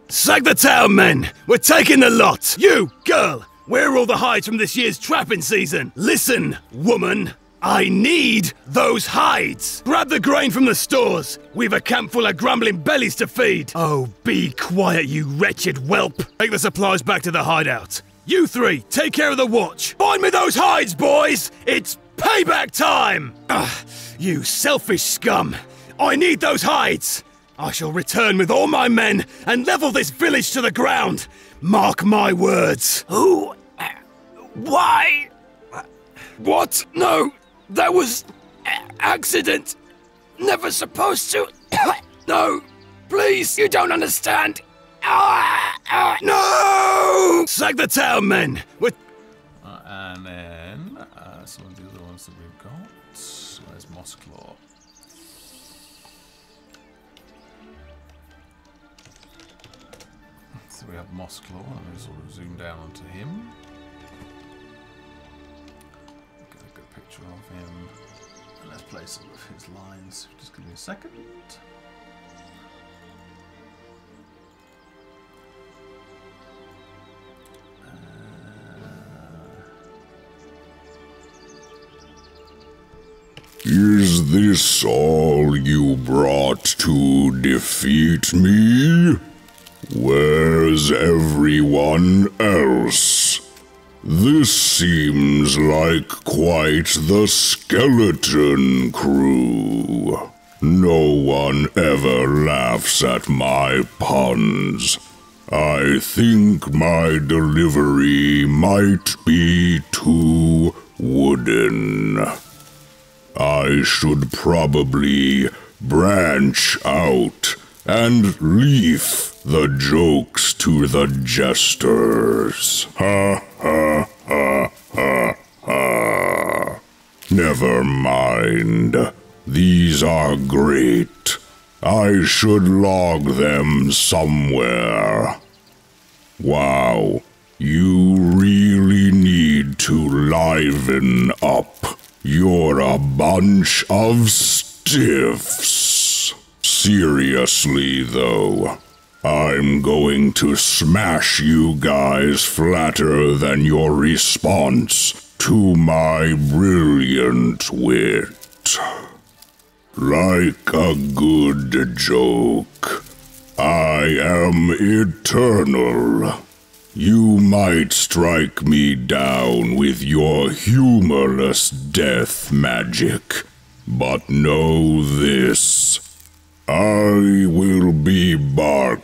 Sack the town, men! We're taking the lot! You, girl! Where are all the hides from this year's trapping season? Listen, woman! I need those hides! Grab the grain from the stores! We've a camp full of grumbling bellies to feed! Oh, be quiet, you wretched whelp! Take the supplies back to the hideout. You three, take care of the watch! Find me those hides, boys! It's payback time! Ugh. You selfish scum! I need those hides! I shall return with all my men and level this village to the ground! Mark my words! Who? Why? What? No! That was... accident! Never supposed to... No! Please, you don't understand! No! Sack the town, men! And then... some of the other ones that we've got... Where's Mossclaw? So we have Mossclaw, and we sort of zoom down onto him. Get a good picture of him. And let's play some of his lines. Just give me a second. Is this all you brought to defeat me? Where's everyone else? This seems like quite the skeleton crew. No one ever laughs at my puns. I think my delivery might be too wooden. I should probably branch out and leave the jokes to the jesters. Ha ha ha ha ha. Never mind. These are great. I should log them somewhere. Wow, you really need to liven up. You're a bunch of stiffs. Seriously, though, I'm going to smash you guys flatter than your response to my brilliant wit. Like a good joke, I am eternal. You might strike me down with your humorless death magic, but know this. I will be back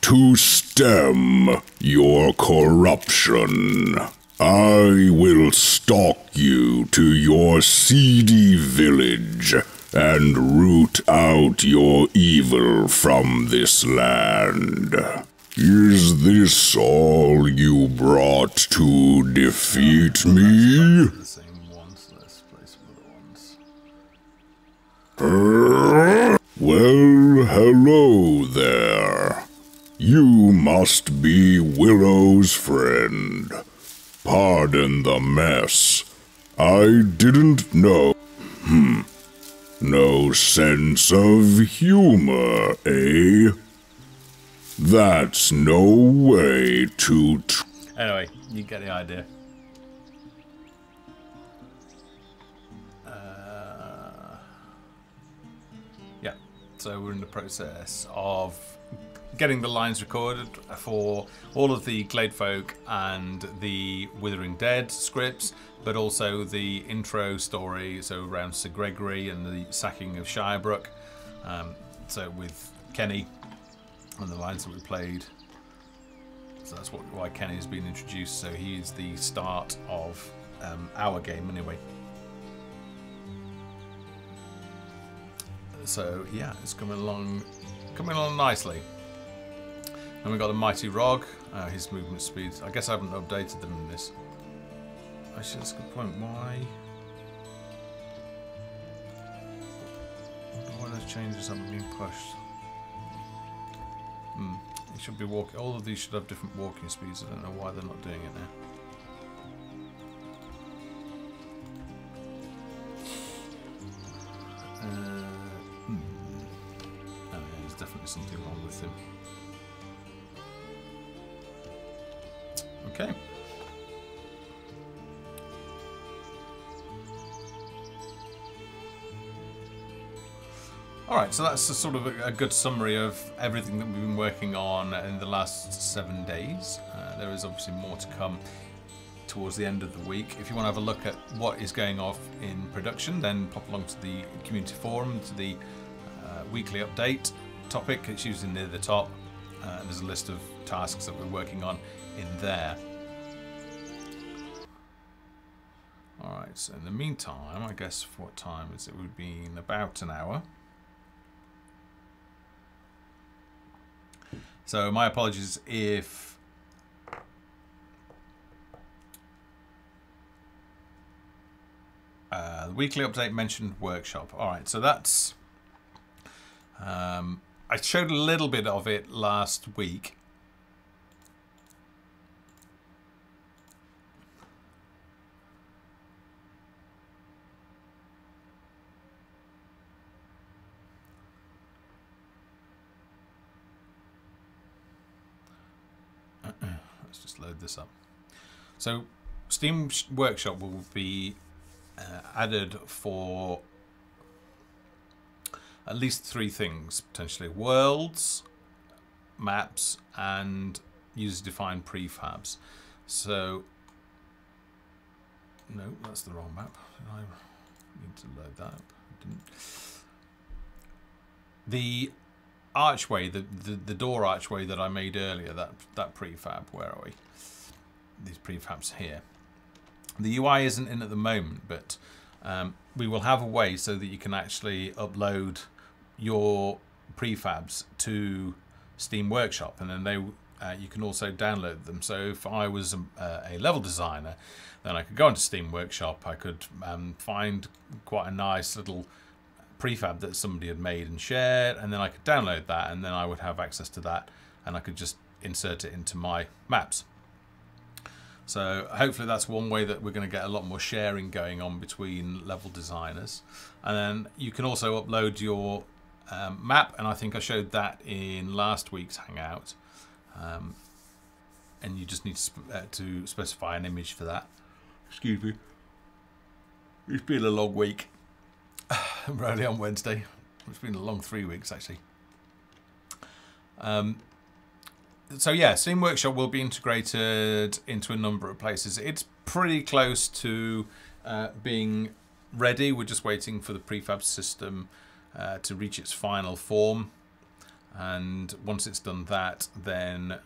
to stem your corruption. I will stalk you to your seedy village and root out your evil from this land. Is this all you brought to defeat me? The same ones. Let's play some other ones. Well, hello there. You must be Willow's friend. Pardon the mess. I didn't know. No sense of humor, eh? That's no way to... Anyway, you get the idea. Yeah, so we're in the process of getting the lines recorded for all of the Gladefolk and the Withering Dead scripts, but also the intro story, so around Sir Gregory and the sacking of Shirebrook. So with Kenny and the lines that we played. So that's why Kenny's been introduced. So he is the start of our game anyway. So yeah, it's coming along nicely. And we've got the Mighty Rog, his movement speed. I guess I haven't updated them in this. Actually, that's a good point. Why those changes haven't been pushed? It should be walking. All of these should have different walking speeds. I don't know why they're not doing it now. Oh, yeah, there's definitely something wrong with him. Okay. Alright, so that's a sort of a good summary of everything that we've been working on in the last 7 days. There is obviously more to come towards the end of the week. If you want to have a look at what is going off in production, then pop along to the community forum, to the weekly update topic. It's usually near the top. There's a list of tasks that we're working on in there. Alright, so in the meantime, I guess what time is it? We've been about an hour. So my apologies if the weekly update mentioned workshop. Alright, so that's... I showed a little bit of it last week. Let's just load this up. So Steam Workshop will be added for at least 3 things potentially: worlds, maps, and user-defined prefabs. So no, that's the wrong map. I need to load that up. I didn't. The archway, the door archway that I made earlier, that prefab, where are we? These prefabs here. The UI isn't in at the moment, but we will have a way so that you can actually upload your prefabs to Steam Workshop, and then you can also download them. So if I was a level designer, then I could go into Steam Workshop, I could find quite a nice little prefab that somebody had made and shared, and then I could download that, and then I would have access to that, and I could just insert it into my maps. So hopefully that's one way that we're going to get a lot more sharing going on between level designers. And then you can also upload your map, and I think I showed that in last week's Hangout. And you just need to specify an image for that. Excuse me. It's been a long week. We're only on Wednesday. It's been a long 3 weeks actually. So yeah, Steam Workshop will be integrated into a number of places. It's pretty close to being ready. We're just waiting for the prefab system to reach its final form. And once it's done that, then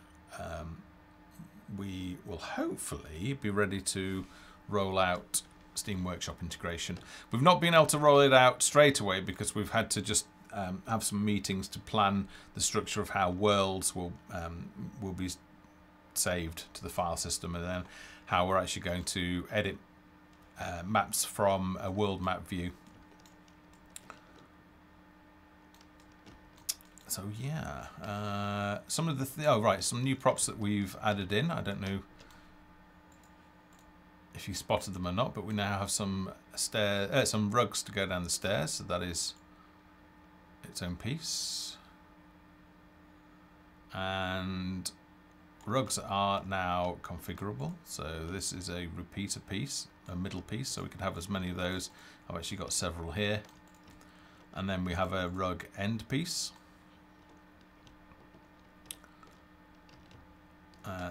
we will hopefully be ready to roll out Steam Workshop integration. We've not been able to roll it out straight away because we've had to just have some meetings to plan the structure of how worlds will be saved to the file system, and then how we're actually going to edit maps from a world map view. So yeah, some of the some new props that we've added in. I don't know if you spotted them or not, but we now have some some rugs to go down the stairs. So that is its own piece, and rugs are now configurable. So this is a repeater piece, a middle piece, so we can have as many of those. I've actually got several here, and then we have a rug end piece.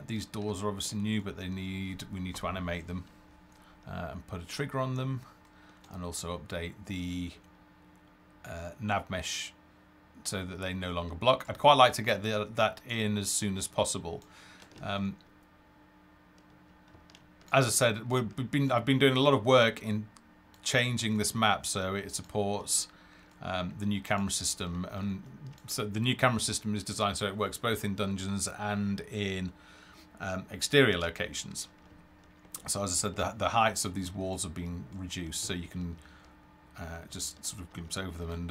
These doors are obviously new, but we need to animate them and put a trigger on them, and also update the nav mesh so that they no longer block. I'd quite like to get that in as soon as possible. As I said, I've been doing a lot of work in changing this map so it supports the new camera system, and so the new camera system is designed so it works both in dungeons and in exterior locations. So as I said, the heights of these walls have been reduced, so you can just sort of glimpse over them, and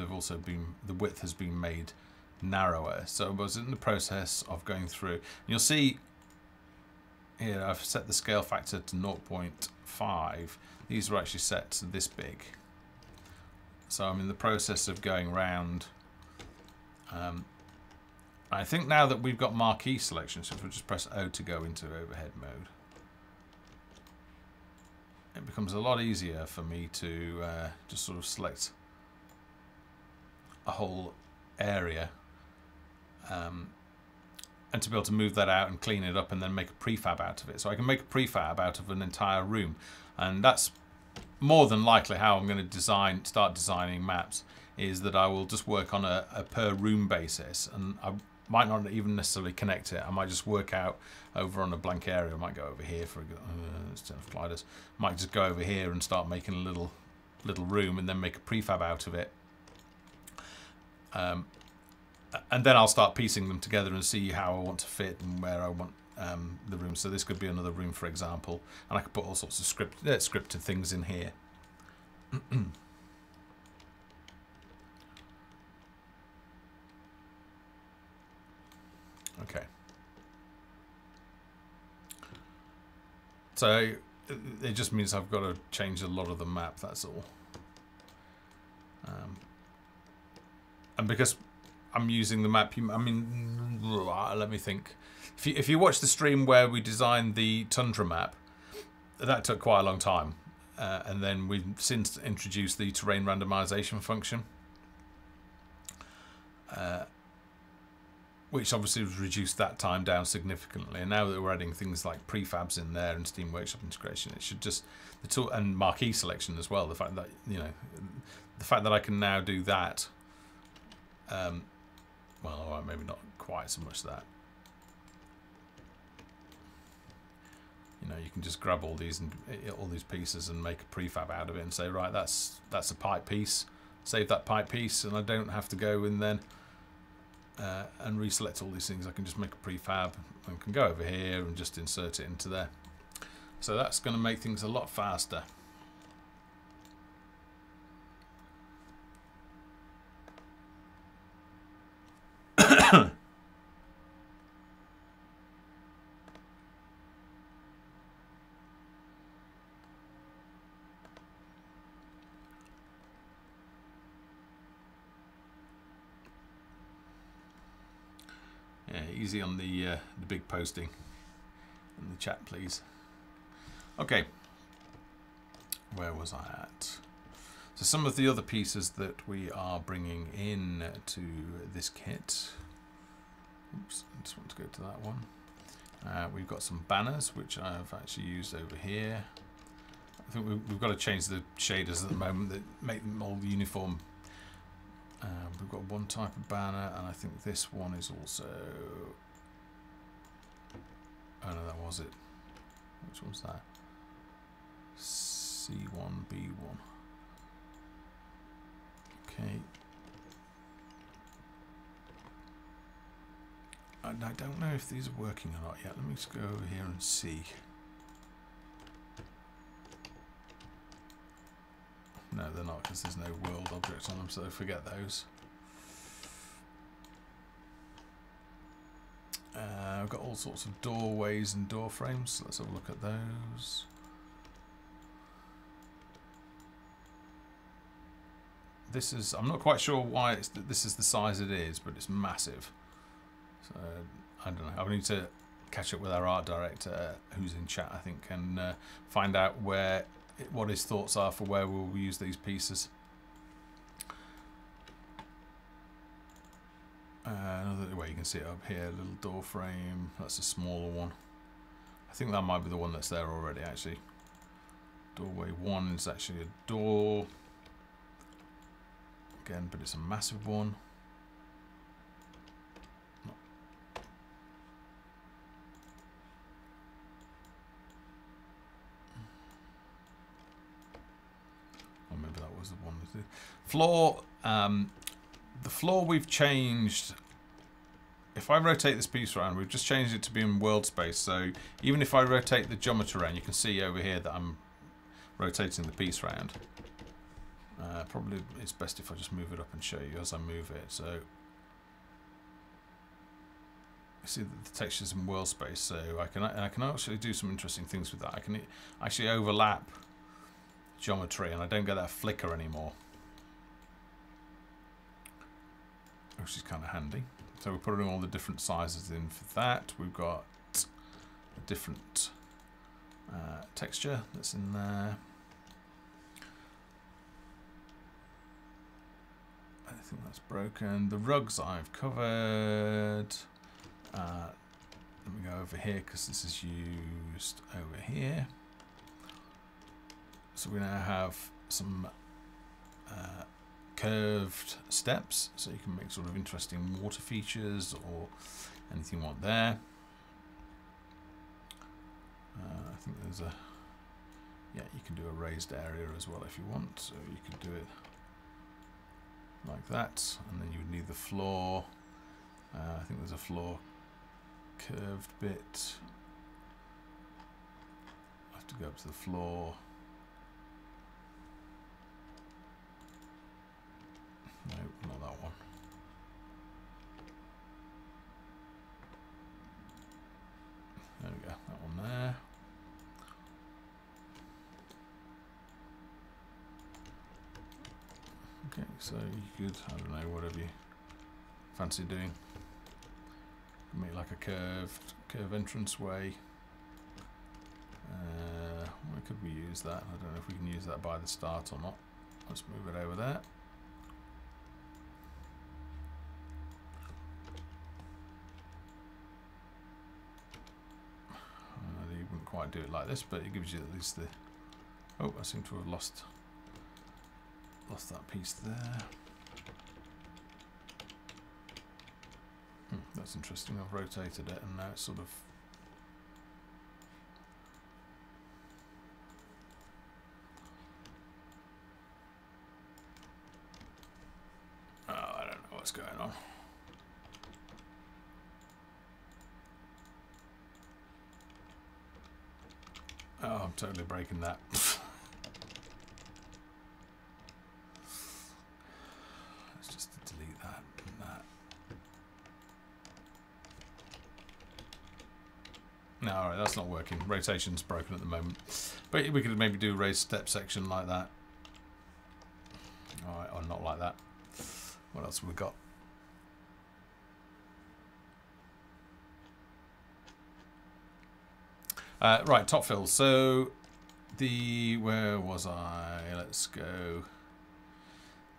the width has been made narrower. So I was in the process of going through, and you'll see here I've set the scale factor to 0.5. These were actually set to this big. So I'm in the process of going round. I think now that we've got marquee selection, so if we just press O to go into overhead mode, it becomes a lot easier for me to just sort of select a whole area and to be able to move that out and clean it up and then make a prefab out of it. So I can make a prefab out of an entire room, and that's more than likely how I'm going to start designing maps, is that I will just work on a per room basis, and I might not even necessarily connect it. I might just work out over on a blank area. I might go over here for gliders. Might just go over here and start making a little room and then make a prefab out of it. And then I'll start piecing them together and see how I want to fit and where I want the room. So this could be another room, for example, and I could put all sorts of scripted things in here. Okay. So it just means I've got to change a lot of the map, that's all. And because I'm using the map, I mean, let me think. If you watch the stream where we designed the Tundra map, that took quite a long time. And then we've since introduced the terrain randomization function, which obviously has reduced that time down significantly. And now that we're adding things like prefabs in there and Steam Workshop integration, it should just the tool and marquee selection as well. The fact that the fact that I can now do that. Well, all right, maybe not quite so much that. You can just grab all these pieces and make a prefab out of it and say, right, that's a pipe piece. Save that pipe piece, and I don't have to go in then and reselect all these things. I can just make a prefab and can go over here and just insert it into there. So that's going to make things a lot faster. Easy on the big posting in the chat, please. Okay, where was I at? So some of the other pieces that we are bringing in to this kit. Oops, I just want to go to that one. We've got some banners which I've actually used over here. I think we've got to change the shaders at the moment that make them all uniform. We've got one type of banner, and I think this one is also... Oh no, that was it. Which one's that? C1B1. Okay. And I don't know if these are working or not yet. Let me just go over here and see. No, they're not, because there's no world objects on them, so forget those. I've got all sorts of doorways and door frames, so let's have a look at those. This is, I'm not quite sure why this is the size it is, but it's massive. So, I don't know, I need to catch up with our art director, who's in chat, I think, and find out what his thoughts are for where we'll use these pieces. Another way you can see it up here, little door frame, that's a smaller one. I think that might be the one that's there already, actually. Doorway 1 is actually a door. Again, but it's a massive one. Or maybe that was the one. Floor. The floor we've changed. If I rotate this piece around, we've just changed it to be in world space. So even if I rotate the geometry around, you can see over here that I'm rotating the piece around. Probably it's best if I just move it up and show you as I move it. So you see the textures in world space. So I can actually do some interesting things with that. I can actually overlap geometry, and I don't get that flicker anymore, which is kind of handy. So we're putting all the different sizes in for that. We've got a different texture that's in there. I think that's broken. The rugs I've covered. Let me go over here because this is used over here. So we now have some curved steps, so you can make sort of interesting water features or anything you want there. I think there's a, yeah, you can do a raised area as well if you want, so you could do it like that, and then you would need the floor. I think there's a floor curved bit. I have to go up to the floor. No, not that one. There we go, that one there. Okay, so you could, I don't know, whatever you fancy doing. Make like a curve entrance way. Where could we use that? I don't know if we can use that by the start or not. Let's move it over there. You wouldn't quite do it like this, but it gives you at least the... Oh, I seem to have lost that piece there. That's interesting. I've rotated it and now it's sort of... Oh, I don't know what's going on. Oh, I'm totally breaking that. Let's just delete that and that. No, alright, that's not working. Rotation's broken at the moment. But we could maybe do a raised step section like that. Alright, or not like that. What else have we got? Right, top fill. So where was I? Let's go.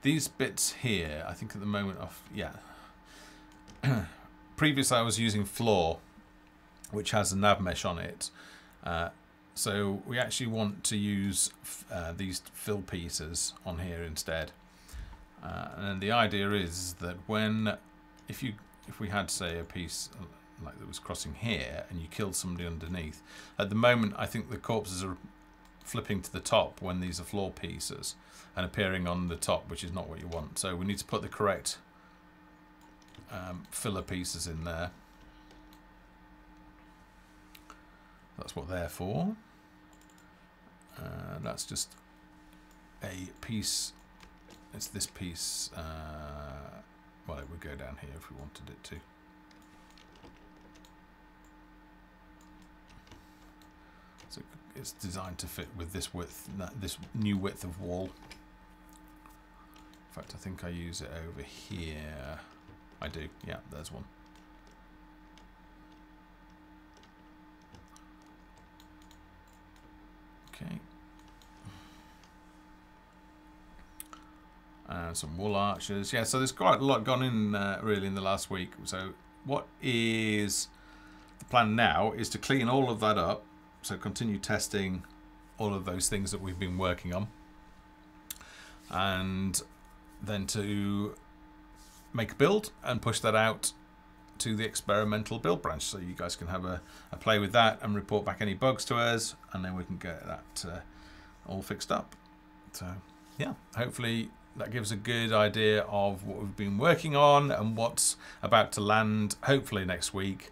These bits here, I think at the moment yeah. Previously I was using floor, which has a nav mesh on it. So we actually want to use these fill pieces on here instead. And then the idea is that if we had, say, a piece like that was crossing here, and you killed somebody underneath, at the moment I think the corpses are flipping to the top when these are floor pieces and appearing on the top, which is not what you want. So we need to put the correct filler pieces in there. That's what they're for. That's just a piece. It's this piece. Well, it would go down here if we wanted it to. So it's designed to fit with this width, this new width of wall. In fact, I think I use it over here. I do. Yeah, there's one. Okay. And some wool archers. Yeah, so there's quite a lot gone in really in the last week. So what is the plan now is to clean all of that up. So continue testing all of those things that we've been working on. And then to make a build and push that out to the experimental build branch, so you guys can have a play with that and report back any bugs to us, and then we can get that all fixed up. So yeah, hopefully that gives a good idea of what we've been working on and what's about to land hopefully next week.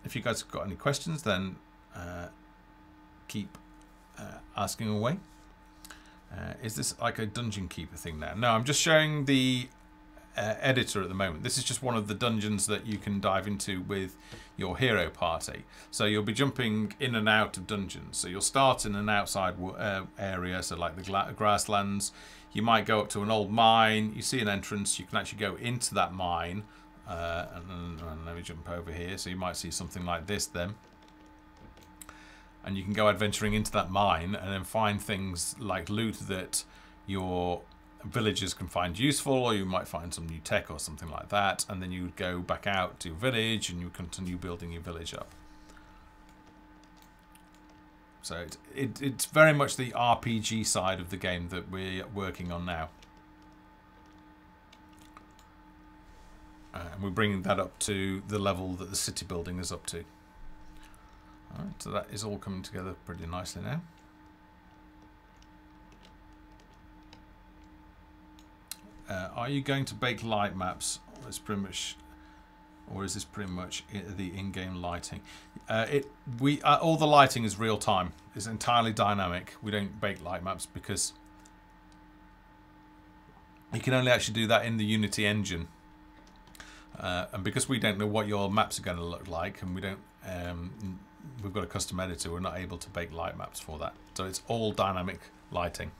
If you guys have got any questions, then keep asking away. Is this like a dungeon keeper thing now? No, I'm just showing the editor at the moment. This is just one of the dungeons that you can dive into with your hero party. So you'll be jumping in and out of dungeons. So you'll start in an outside area, so like the grasslands. You might go up to an old mine. You see an entrance. You can actually go into that mine. And let me jump over here. So you might see something like this then. And you can go adventuring into that mine and then find things like loot that your villagers can find useful, or you might find some new tech or something like that, and then you would go back out to your village and you continue building your village up. So it's very much the RPG side of the game that we're working on now. And we're bringing that up to the level that the city building is up to. Alright, so that is all coming together pretty nicely now. Are you going to bake light maps? It's pretty much, or is this pretty much the in-game lighting? All the lighting is real time. It's entirely dynamic. We don't bake light maps because you can only actually do that in the Unity engine. And because we don't know what your maps are going to look like, and we don't, we've got a custom editor, we're not able to bake light maps for that. So it's all dynamic lighting.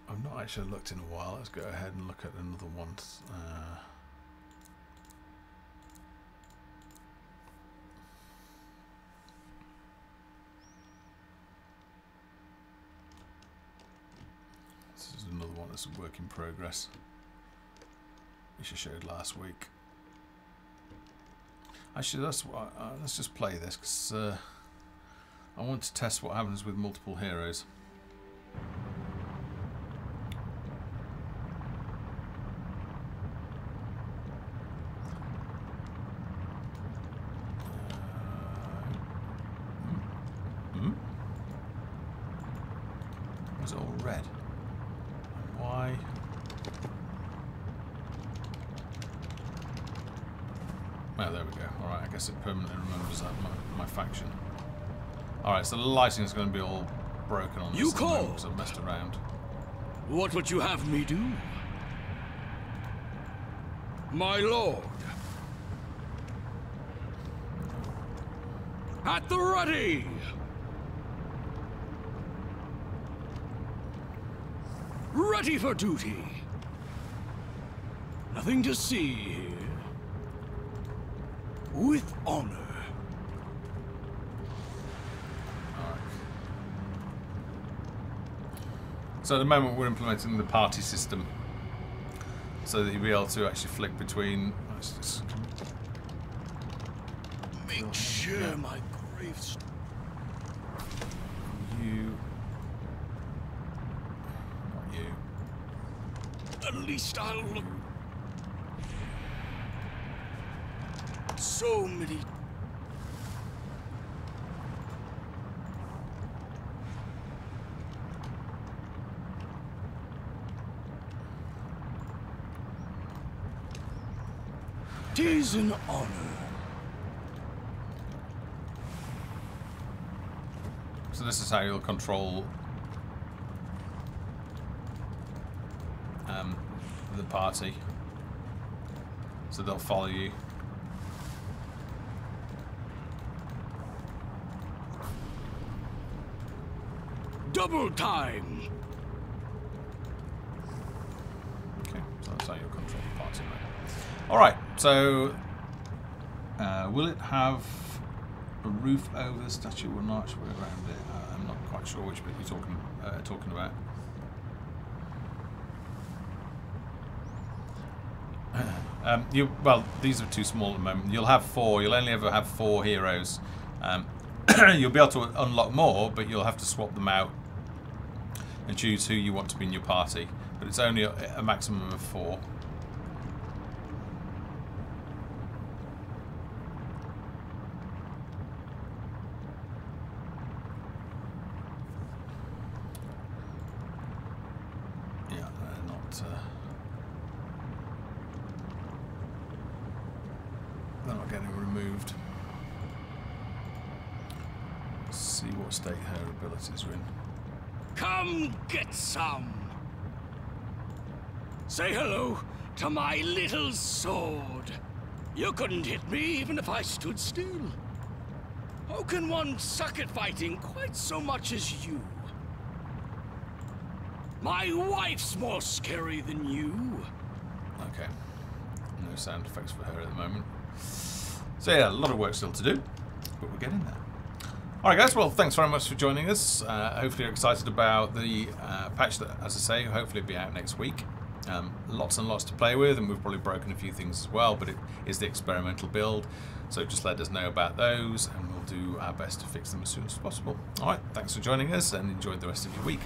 I've not actually looked in a while. Let's go ahead and look at another one. This is another one that's a work in progress, which I showed last week. Actually, that's what, let's just play this because I want to test what happens with multiple heroes. Was it all red? And why? Oh, there we go. Alright, I guess it permanently remembers that, my faction. Alright, so the lighting is going to be all broken on this You call! because I've messed around. What would you have me do? My lord. At the ready! Ready for duty. Nothing to see here. With honor. Alright. So at the moment we're implementing the party system so that you'll be able to actually flick between. Make sure my grave's... You. Not you. At least I'll look... So many... Tis an honor. So this is how you'll control the party. So they'll follow you. Double time. Okay, so that's how you'll control the party. All right. So will it have a roof over the statue or an archway around it? I'm not quite sure which bit you're talking about. Well, these are too small at the moment. You'll have 4. You'll only ever have 4 heroes. You'll be able to unlock more, but you'll have to swap them out and choose who you want to be in your party. But it's only a maximum of 4. They're not getting removed. Let's see what state her abilities are in. Come get some. Say hello to my little sword. You couldn't hit me even if I stood still. How can one suck at fighting quite so much as you? My wife's more scary than you. Okay. No sound effects for her at the moment. So yeah, a lot of work still to do, but we're getting there. Alright guys, well thanks very much for joining us. Hopefully you're excited about the patch that, as I say, hopefully will be out next week. Lots and lots to play with, and we've probably broken a few things as well, but it is the experimental build, so just let us know about those and we'll do our best to fix them as soon as possible. Alright, thanks for joining us and enjoy the rest of your week.